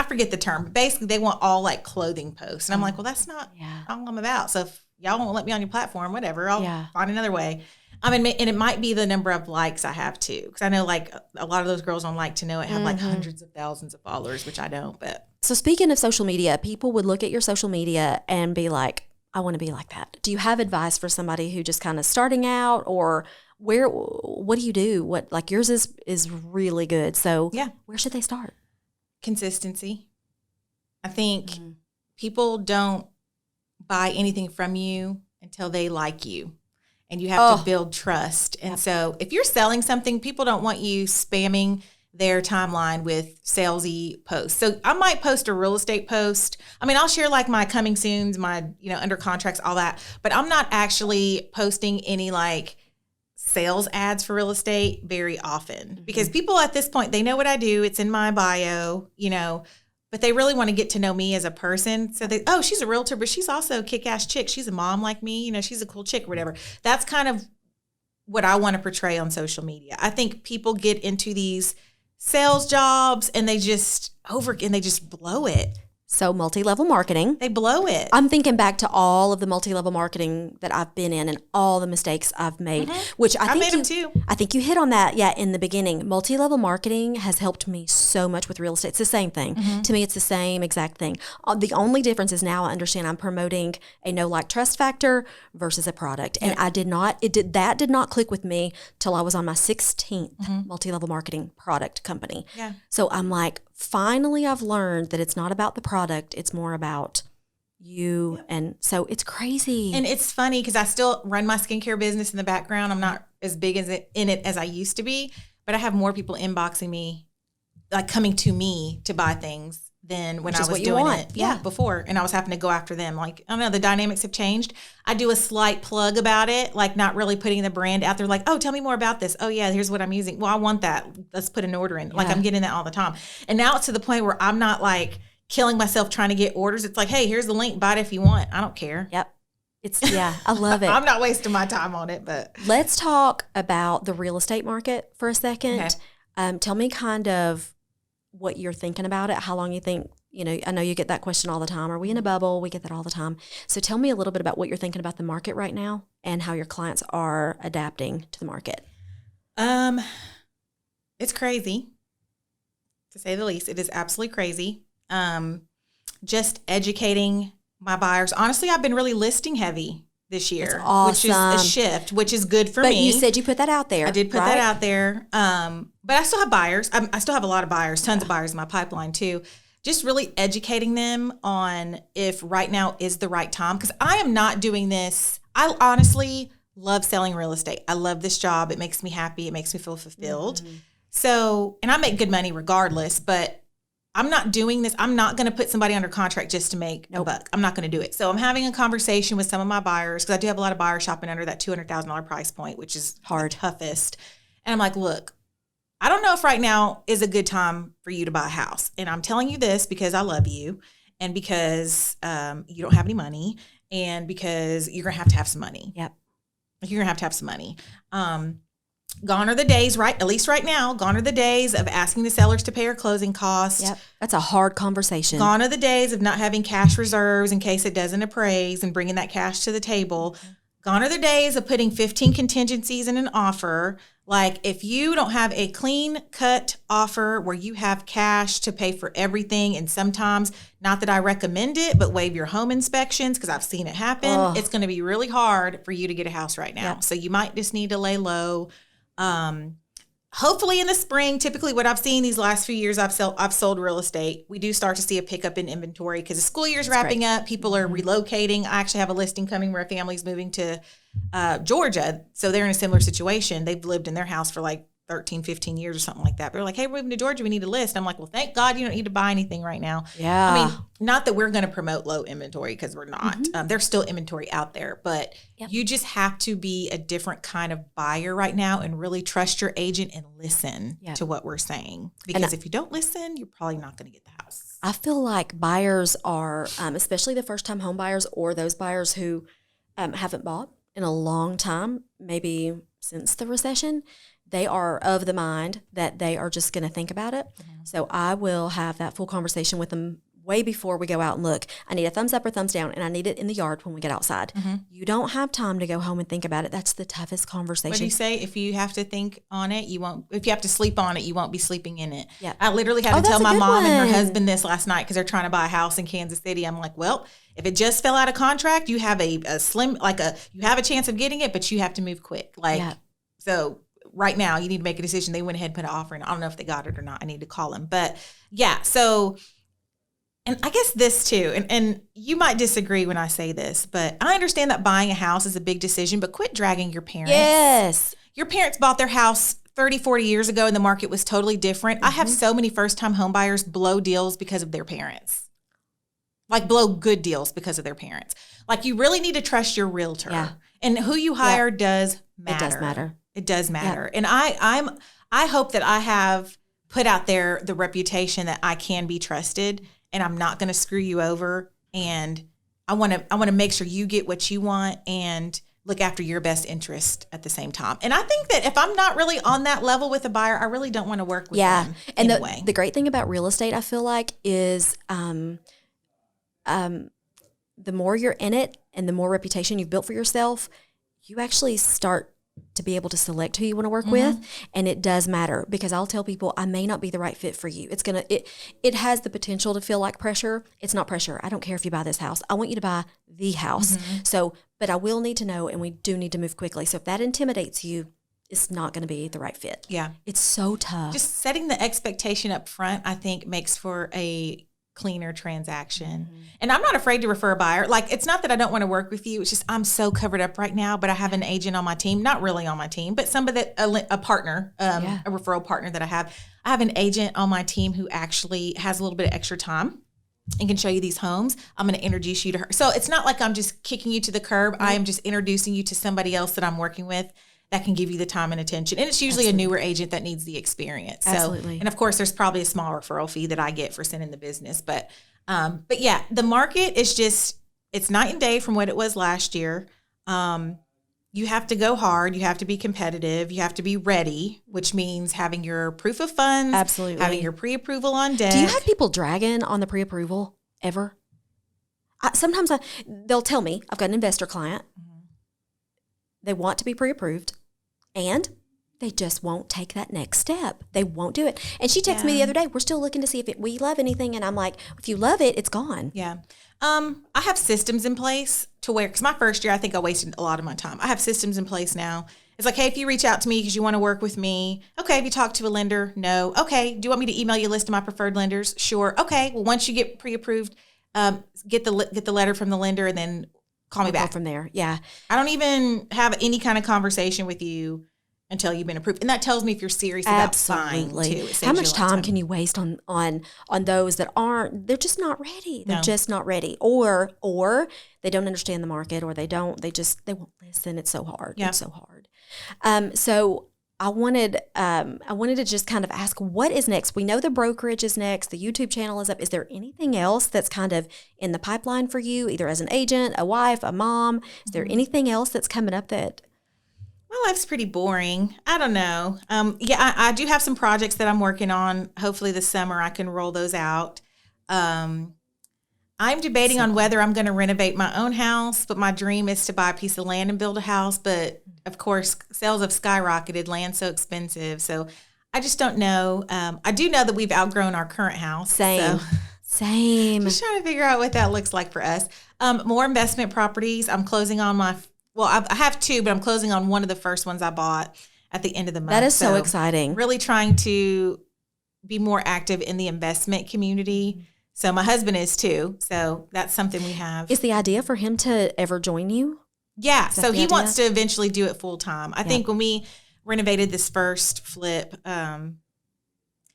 forget the term. But basically, they want all like clothing posts. And I'm like, well, that's not all I'm about. So if y'all won't let me on your platform, whatever, I'll find another way. I mean, and it might be the number of likes I have too, because I know like a lot of those girls on Like to Know It have like hundreds of thousands of followers, which I don't. But so speaking of social media, people would look at your social media and be like, I want to be like that. Do you have advice for somebody who just kind of starting out, or what do you do? What, like yours is really good. So where should they start? Consistency. I think people don't buy anything from you until they like you. And you have to build trust. And so if you're selling something, people don't want you spamming their timeline with salesy posts. So I might post a real estate post. I mean, I'll share like my coming soons, my, under contracts, all that, but I'm not actually posting any like sales ads for real estate very often because people at this point, they know what I do. It's in my bio, but they really want to get to know me as a person. So she's a realtor, but she's also a kick-ass chick. She's a mom like me, she's a cool chick or whatever. That's kind of what I want to portray on social media. I think people get into these sales jobs and they just blow it. So multi-level marketing. They blow it. I'm thinking back to all of the multi-level marketing that I've been in and all the mistakes I've made, which I think made them too. I think you hit on that, in the beginning. Multi-level marketing has helped me so much with real estate. It's the same thing. To me, it's the same exact thing. The only difference is now I understand I'm promoting a know, like, trust factor versus a product. And that did not click with me till I was on my 16th multi-level marketing product company. Yeah. So I'm like, finally, I've learned that it's not about the product. It's more about you. And so it's crazy. And it's funny because I still run my skincare business in the background. I'm not as big in it as I used to be, but I have more people inboxing me, like coming to me to buy things than when I was doing it. Yeah, before. And I was having to go after them. Like, I don't know, the dynamics have changed. I do a slight plug about it, like not really putting the brand out there. Like, oh, tell me more about this. Oh yeah, here's what I'm using. Well, I want that. Let's put an order in. Like I'm getting that all the time. And now it's to the point where I'm not like killing myself trying to get orders. It's like, hey, here's the link. Buy it if you want. I don't care. Yep. I love it. I'm not wasting my time on it, but. Let's talk about the real estate market for a second. Okay. Tell me kind of what you're thinking about it, how long you think, I know you get that question all the time. Are we in a bubble? We get that all the time. So tell me a little bit about what you're thinking about the market right now and how your clients are adapting to the market. It's crazy, to say the least. It is absolutely crazy. Just educating my buyers. Honestly, I've been really listing heavy this year, That's awesome. Which is a shift, which is good for me. But you said you put that out there. I did put that out there. But I still have buyers. I still have a lot of buyers, tons of buyers in my pipeline too. Just really educating them on if right now is the right time. Because I am not doing this. I honestly love selling real estate. I love this job. It makes me happy. It makes me feel fulfilled. So, and I make good money regardless, but I'm not doing this. I'm not going to put somebody under contract just to make a buck. I'm not going to do it. So I'm having a conversation with some of my buyers because I do have a lot of buyers shopping under that $200,000 price point, which is hard, toughest. And I'm like, look, I don't know if right now is a good time for you to buy a house. And I'm telling you this because I love you and because you don't have any money and because you're going to have some money. Yep. You're going to have some money. Gone are the days, right? At least right now, gone are the days of asking the sellers to pay our closing costs. Yep. That's a hard conversation. Gone are the days of not having cash reserves in case it doesn't appraise and bringing that cash to the table. Gone are the days of putting 15 contingencies in an offer. Like if you don't have a clean cut offer where you have cash to pay for everything, and sometimes, not that I recommend it, but waive your home inspections because I've seen it happen. It's going to be really hard for you to get a house right now. Yep. So you might just need to lay low. Hopefully in the spring, typically what I've seen these last few years, I've sold real estate. We do start to see a pickup in inventory because the school year's wrapping up. People are relocating. I actually have a listing coming where a family's moving to Georgia. So they're in a similar situation. They've lived in their house for like 13, 15 years or something like that. They're like, hey, we're moving to Georgia. We need a list. I'm like, well, thank God you don't need to buy anything right now. Yeah. I mean, not that we're going to promote low inventory because we're not. There's still inventory out there, but you just have to be a different kind of buyer right now and really trust your agent and listen to what we're saying. Because if you don't listen, you're probably not going to get the house. I feel like buyers are, especially the first-time home buyers or those buyers who haven't bought in a long time, maybe since the recession, they are of the mind that they are just going to think about it. So I will have that full conversation with them way before we go out and look. I need a thumbs up or thumbs down, and I need it in the yard when we get outside. You don't have time to go home and think about it. That's the toughest conversation. What do you say? If you have to think on it, you won't. If you have to sleep on it, you won't be sleeping in it. Yeah. I literally had to tell my mom and her husband this last night because they're trying to buy a house in Kansas City. I'm like, well, if it just fell out of contract, you have you have a chance of getting it, but you have to move quick. So right now you need to make a decision. They went ahead and put an offer in. I don't know if they got it or not. I need to call them. But yeah, so, and I guess this too, and you might disagree when I say this, but I understand that buying a house is a big decision, but quit dragging your parents. Yes. Your parents bought their house 30, 40 years ago and the market was totally different. I have so many first-time home buyers blow deals because of their parents. Like blow good deals because of their parents. Like you really need to trust your realtor. Yeah. And who you hire does matter. It does matter. It does matter. And I hope that I have put out there the reputation that I can be trusted and I'm not going to screw you over. And I want to make sure you get what you want and look after your best interest at the same time. And I think that if I'm not really on that level with a buyer, I really don't want to work with them and anyway. The great thing about real estate, I feel like, is the more you're in it and the more reputation you've built for yourself, you actually start to be able to select who you want to work with. And it does matter because I'll tell people I may not be the right fit for you. It has the potential to feel like pressure. It's not pressure. I don't care if you buy this house. I want you to buy the house. So, but I will need to know, and we do need to move quickly. So if that intimidates you, it's not going to be the right fit. Yeah. It's so tough. Just setting the expectation up front, I think, makes for a cleaner transaction. And I'm not afraid to refer a buyer. Like, it's not that I don't want to work with you. It's just I'm so covered up right now, but I have an agent on my team, not really on my team, but somebody that a partner, a referral partner that I have. I have an agent on my team who actually has a little bit of extra time and can show you these homes. I'm going to introduce you to her. So it's not like I'm just kicking you to the curb. I am just introducing you to somebody else that I'm working with that can give you the time and attention. And it's usually a newer agent that needs the experience. So, Absolutely. And of course, there's probably a small referral fee that I get for sending the business. But yeah, the market is just, it's night and day from what it was last year. You have to go hard. You have to be competitive. You have to be ready, which means having your proof of funds. Absolutely. Having your pre-approval on deck. Do you have people dragging on the pre-approval ever? Sometimes they'll tell me, I've got an investor client. They want to be pre-approved, and they just won't take that next step. They won't do it. And she texted me the other day, we're still looking to see if we love anything. And I'm like, if you love it, it's gone. Yeah. I have systems in place to where, because my first year, I think I wasted a lot of my time. I have systems in place now. It's like, hey, if you reach out to me because you want to work with me, okay. Have you talked to a lender? No. Okay. Do you want me to email you a list of my preferred lenders? Sure. Okay. Well, once you get pre-approved, get the letter from the lender and then call me back. From there. Yeah. I don't even have any kind of conversation with you until you've been approved. And that tells me if you're serious about buying too. How much time can you waste on those that aren't, they're just not ready. They're just not ready. Or they don't understand the market, or they won't listen. It's so hard. Yeah. It's so hard. So I wanted to just kind of ask, what is next? We know the brokerage is next. The YouTube channel is up. Is there anything else that's kind of in the pipeline for you, either as an agent, a wife, a mom? Is there anything else that's coming up that? My life's pretty boring. I don't know. I do have some projects that I'm working on. Hopefully this summer I can roll those out. I'm debating on whether I'm going to renovate my own house, but my dream is to buy a piece of land and build a house. But of course, sales have skyrocketed, land's so expensive. So I just don't know. I do know that we've outgrown our current house. Same. Just trying to figure out what that looks like for us. More investment properties. I'm closing on I have two, but I'm closing on one of the first ones I bought at the end of the month. That is so exciting. Really trying to be more active in the investment community. So my husband is too. So that's something we have. Is the idea for him to ever join you? Yeah. So he wants to eventually do it full time. I think when we renovated this first flip,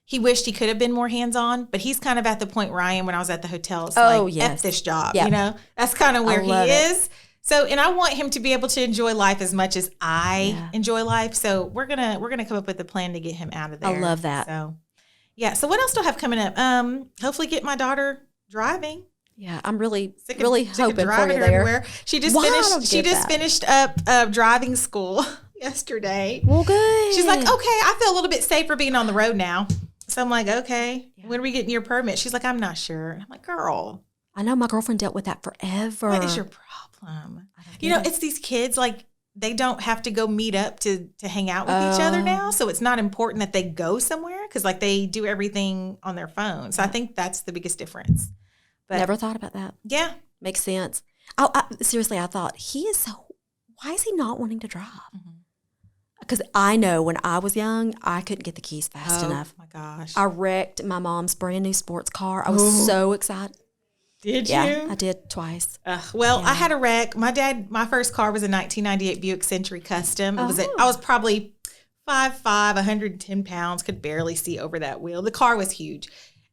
he wished he could have been more hands-on, but he's kind of at the point where I am when I was at the hotel. It's F this job, you know? That's kind of where he is. So, and I want him to be able to enjoy life as much as I enjoy life. So we're gonna come up with a plan to get him out of there. I love that. So, yeah. So what else do I have coming up? Hopefully get my daughter driving. Yeah, I'm really hoping for you there. Everywhere. She just finished up driving school yesterday. Well, good. She's like, okay, I feel a little bit safer being on the road now. So I'm like, okay, when are we getting your permit? She's like, I'm not sure. I'm like, girl, I know my girlfriend dealt with that forever. What is your problem? It's these kids, like, they don't have to go meet up to hang out with each other now. So it's not important that they go somewhere because, like, they do everything on their phone. So I think that's the biggest difference. But never thought about that. Yeah. Makes sense. Seriously, I thought why is he not wanting to drive? Because I know when I was young, I couldn't get the keys fast enough. Oh, my gosh. I wrecked my mom's brand new sports car. I was so excited. Did you? Yeah, I did twice. I had a wreck. My first car was a 1998 Buick Century Custom. I was probably 5'5", 110 pounds, could barely see over that wheel. The car was huge.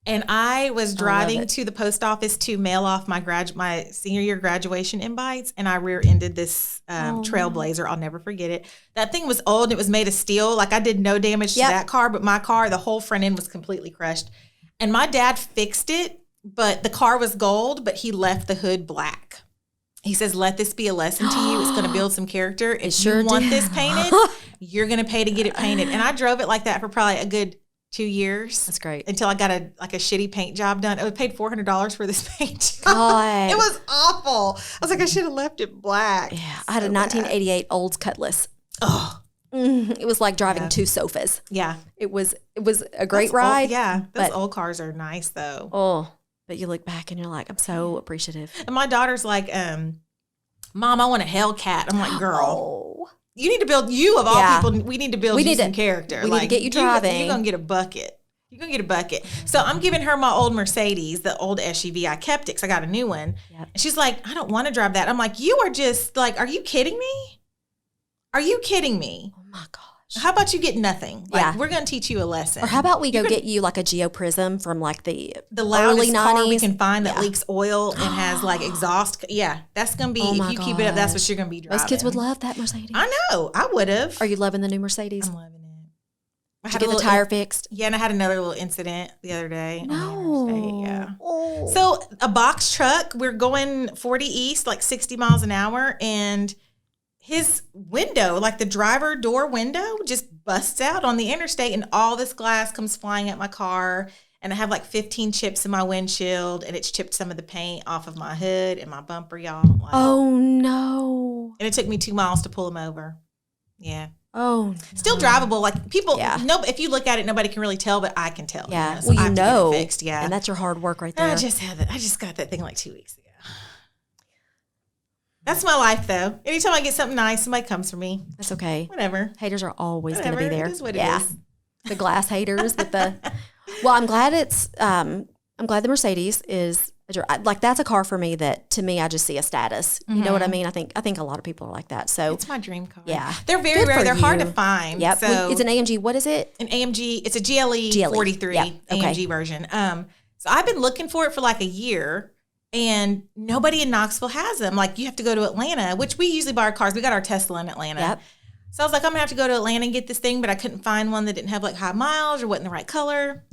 And I was driving to the post office to mail off my senior year graduation invites, and I rear-ended this Trailblazer. I'll never forget it. That thing was old. And it was made of steel. Like, I did no damage to that car, but my car, the whole front end was completely crushed. And my dad fixed it, but the car was gold, but he left the hood black. He says, let this be a lesson to you. It's going to build some character. If you want this painted, you're going to pay to get it painted. And I drove it like that for probably a good 2 years. That's great. Until I got a shitty paint job done. I paid $400 for this paint job. God. It was awful. I was like, I should have left it black. Yeah, I had a 1988 Olds Cutlass. Oh, it was like driving two sofas. Yeah, it was a great ride. Old, yeah, those old cars are nice though. Oh, but you look back and you're like, I'm so appreciative. And my daughter's like, Mom, I want a Hellcat. I'm like, girl, you need to build, you of all people, we need to build some character. We need to get you driving. You're going to get a bucket. You're going to get a bucket. So I'm giving her my old Mercedes, the old SUV. I kept it because I got a new one. Yep. And she's like, I don't want to drive that. I'm like, you are just like, are you kidding me? Are you kidding me? Oh my gosh. How about you get nothing? Like, we're going to teach you a lesson. Or how about we go get you like a Geoprism from like the loudest early 90s car we can find that leaks oil and has like exhaust. Yeah, that's going to be, if you keep it up, that's what you're going to be driving. Most kids would love that Mercedes. I know. I would have. Are you loving the new Mercedes? I'm loving it. Did you get the tire fixed? Yeah, and I had another little incident the other day. No. Yeah. Oh. So a box truck, we're going 40 east, like 60 miles an hour, and his window, like the driver door window, just busts out on the interstate, and all this glass comes flying at my car. And I have like 15 chips in my windshield, and it's chipped some of the paint off of my hood and my bumper, y'all. Like, oh no! And it took me 2 miles to pull him over. Yeah. Oh, no. Still drivable. Like people, no. If you look at it, nobody can really tell, but I can tell. Yeah. So well, you know, get it fixed. Yeah. And that's your hard work right there. I just got that thing like 2 weeks ago. That's my life, though. Anytime I get something nice, somebody comes for me. That's okay. Whatever. Haters are always going to be there. It is what it is. The glass haters with the. Well, I'm glad it's. I'm glad the Mercedes is like that's a car for me that to me I just see a status. You know what I mean? I think a lot of people are like that. So it's my dream car. Yeah, they're very rare. They're hard to find. Yep. So it's an AMG. What is it? An AMG. It's a GLE 43 AMG version. So I've been looking for it for like a year. And nobody in Knoxville has them. Like, you have to go to Atlanta, which we usually buy our cars. We got our Tesla in Atlanta. Yep. So I was like, I'm going to have to go to Atlanta and get this thing, but I couldn't find one that didn't have, like, high miles or wasn't the right color.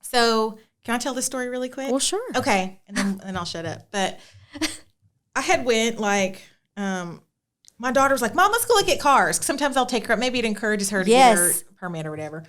So can I tell this story really quick? Well, sure. Okay. And then I'll shut up. But I had went, like, my daughter was like, Mom, let's go look at cars. Sometimes I'll take her up. Maybe it encourages her to get her permit or whatever.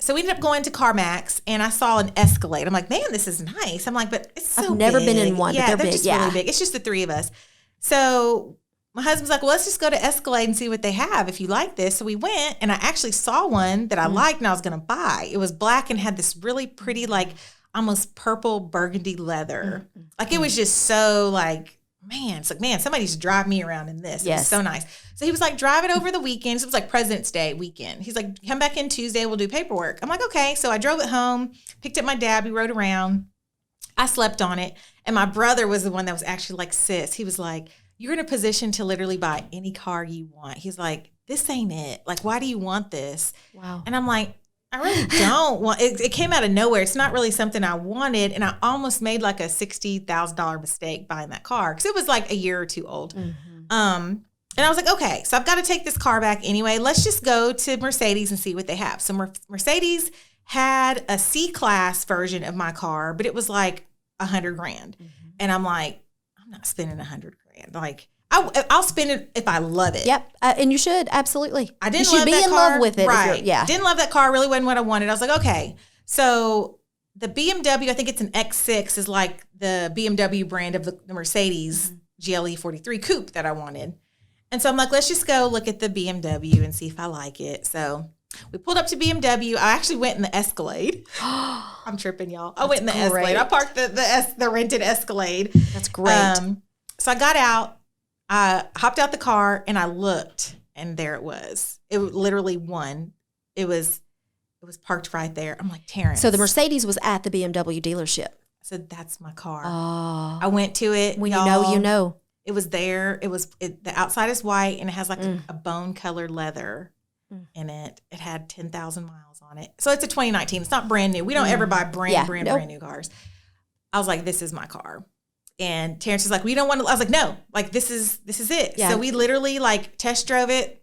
So we ended up going to CarMax, and I saw an Escalade. I'm like, man, this is nice. I'm like, but it's so big. I've never been in one, but they're big. Just really big. It's just the three of us. So my husband's like, well, let's just go to Escalade and see what they have if you like this. So we went, and I actually saw one that I liked and I was going to buy. It was black and had this really pretty, like, almost purple burgundy leather. Like, it was just so, like, man, it's like, man, somebody should drive me around in this. It was so nice. So he was like, drive it over the weekend. So it was like President's Day weekend. He's like, come back in Tuesday, we'll do paperwork. I'm like, okay. So I drove it home, picked up my dad, we rode around. I slept on it. And my brother was the one that was actually like, sis, he was like, you're in a position to literally buy any car you want. He's like, this ain't it. Like, why do you want this? Wow. And I'm like, I really don't want it. It came out of nowhere. It's not really something I wanted. And I almost made like a $60,000 mistake buying that car because it was like a year or two old. And I was like, okay, so I've got to take this car back anyway. Let's just go to Mercedes and see what they have. So Mercedes had a C-Class version of my car, but it was like $100,000. And I'm like, I'm not spending $100,000. Like, I'll spend it if I love it. Yep, and you should absolutely. I didn't you should love be that in car. love with it. Right? Yeah, didn't love that car. Really wasn't what I wanted. I was like, okay. So the BMW, I think it's an X6, is like the BMW brand of the Mercedes GLE 43 coupe that I wanted. And so I'm like, let's just go look at the BMW and see if I like it. So we pulled up to BMW. I actually went in the Escalade. I'm tripping, y'all. I went in the Escalade. I parked the rented Escalade. That's great. So I got out. I hopped out the car and I looked, and there it was. It literally won. It was parked right there. I'm like, Terrence. So the Mercedes was at the BMW dealership. I said, that's my car. Oh. I went to it. When you know, you know. It was there. The outside is white, and it has like a bone colored leather. in it. It had 10,000 miles on it. So it's a 2019. It's not brand new. We don't ever buy brand new cars. I was like, this is my car. And Terrence was like, we don't want to. I was like, no, like this is it. Yeah. So we literally like test drove it.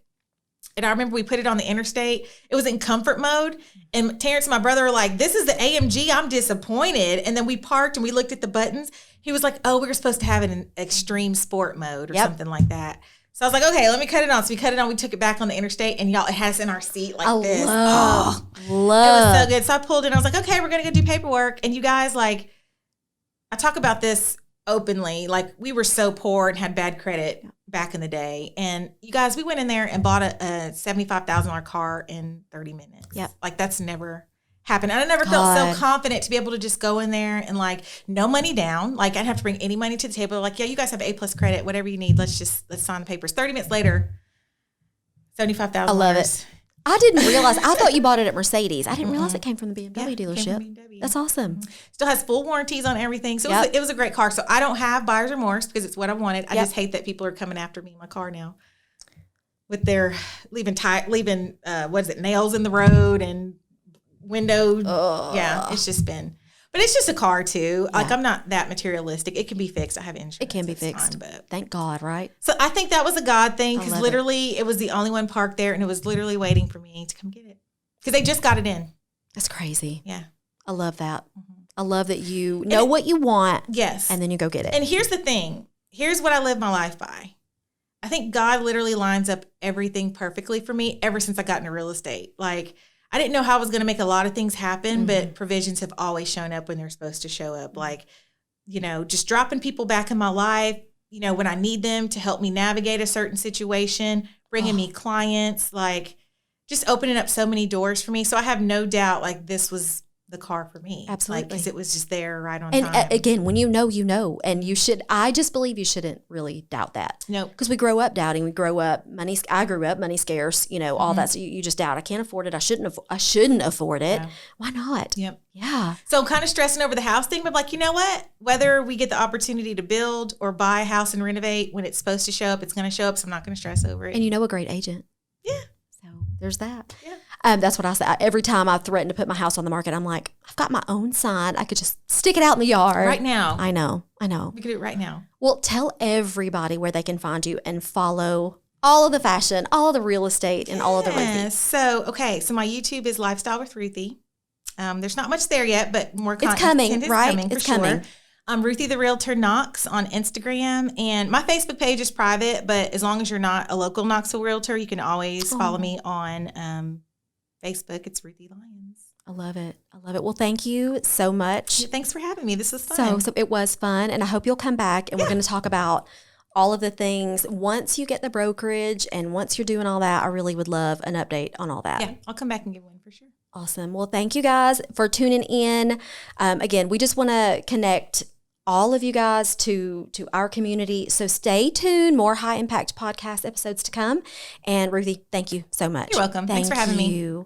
And I remember we put it on the interstate. It was in comfort mode. And Terrence and my brother were like, this is the AMG. I'm disappointed. And then we parked and we looked at the buttons. He was like, oh, we were supposed to have it in extreme sport mode or something like that. So I was like, okay, let me cut it on. So we cut it on. We took it back on the interstate. And y'all, it has us in our seat like this. Love. It was so good. So I pulled in. I was like, okay, we're going to go do paperwork. And you guys, like, I talk about this openly. Like, we were so poor and had bad credit back in the day. And you guys, we went in there and bought a $75,000 car in 30 minutes. Yep. Like, that's never happened. And I never felt so confident to be able to just go in there and like, no money down. Like, I didn't have to bring any money to the table. Like, yeah, you guys have A+ credit, whatever you need. Let's sign the papers. 30 minutes later, $75,000. I love it. I didn't realize. I thought you bought it at Mercedes. I didn't realize it came from the BMW dealership. From BMW. That's awesome. Still has full warranties on everything. So it was a great car. So I don't have buyer's remorse because it's what I wanted. I just hate that people are coming after me in my car now with their leaving nails in the road and window. Yeah, it's just been. But it's just a car too. Like, I'm not that materialistic. It can be fixed. I have insurance. It can be fixed. Fine, but thank God, right? So I think that was a God thing because literally it was the only one parked there and it was literally waiting for me to come get it because they just got it in. That's crazy. Yeah. I love that. I love that you know what you want. Yes. And then you go get it. And here's the thing. Here's what I live my life by. I think God literally lines up everything perfectly for me ever since I got into real estate. Like, I didn't know how I was going to make a lot of things happen, but provisions have always shown up when they're supposed to show up. Like, you know, just dropping people back in my life, you know, when I need them to help me navigate a certain situation, bringing me clients, like just opening up so many doors for me. So I have no doubt, like, this was the car for me. Absolutely. Like, because it was just there right on time. And again, when you know, you know. And you should, I just believe you shouldn't really doubt that. No. Because we grow up doubting. We grow up, I grew up money scarce, you know, all that. So you just doubt. I can't afford it. I shouldn't afford it. Yeah. Why not? Yep. Yeah. So I'm kind of stressing over the house thing, but like, you know what? Whether we get the opportunity to build or buy a house and renovate, when it's supposed to show up, it's going to show up. So I'm not going to stress over it. And you know a great agent. Yeah. So there's that. Yeah. That's what I say. Every time I threaten to put my house on the market, I'm like, I've got my own sign. I could just stick it out in the yard. Right now. I know. We could do it right now. Well, tell everybody where they can find you and follow all of the fashion, all of the real estate, and all of the Ruthies. So my YouTube is Lifestyle with Ruthie. There's not much there yet, but more content. It's coming, right? It's coming. Ruthie the Realtor Knox on Instagram, and my Facebook page is private, but as long as you're not a local Knoxville realtor, you can always follow me on Facebook. It's Ruthie Lyons. I love it. Well, thank you so much. Yeah, thanks for having me. This was fun. So it was fun, and I hope you'll come back, and we're going to talk about all of the things. Once you get the brokerage and once you're doing all that, I really would love an update on all that. Yeah, I'll come back and give one for sure. Awesome. Well, thank you guys for tuning in. Again, we just want to connect all of you guys to our community. So stay tuned. More high impact podcast episodes to come. And Ruthie, thank you so much. You're welcome. Thanks for having me.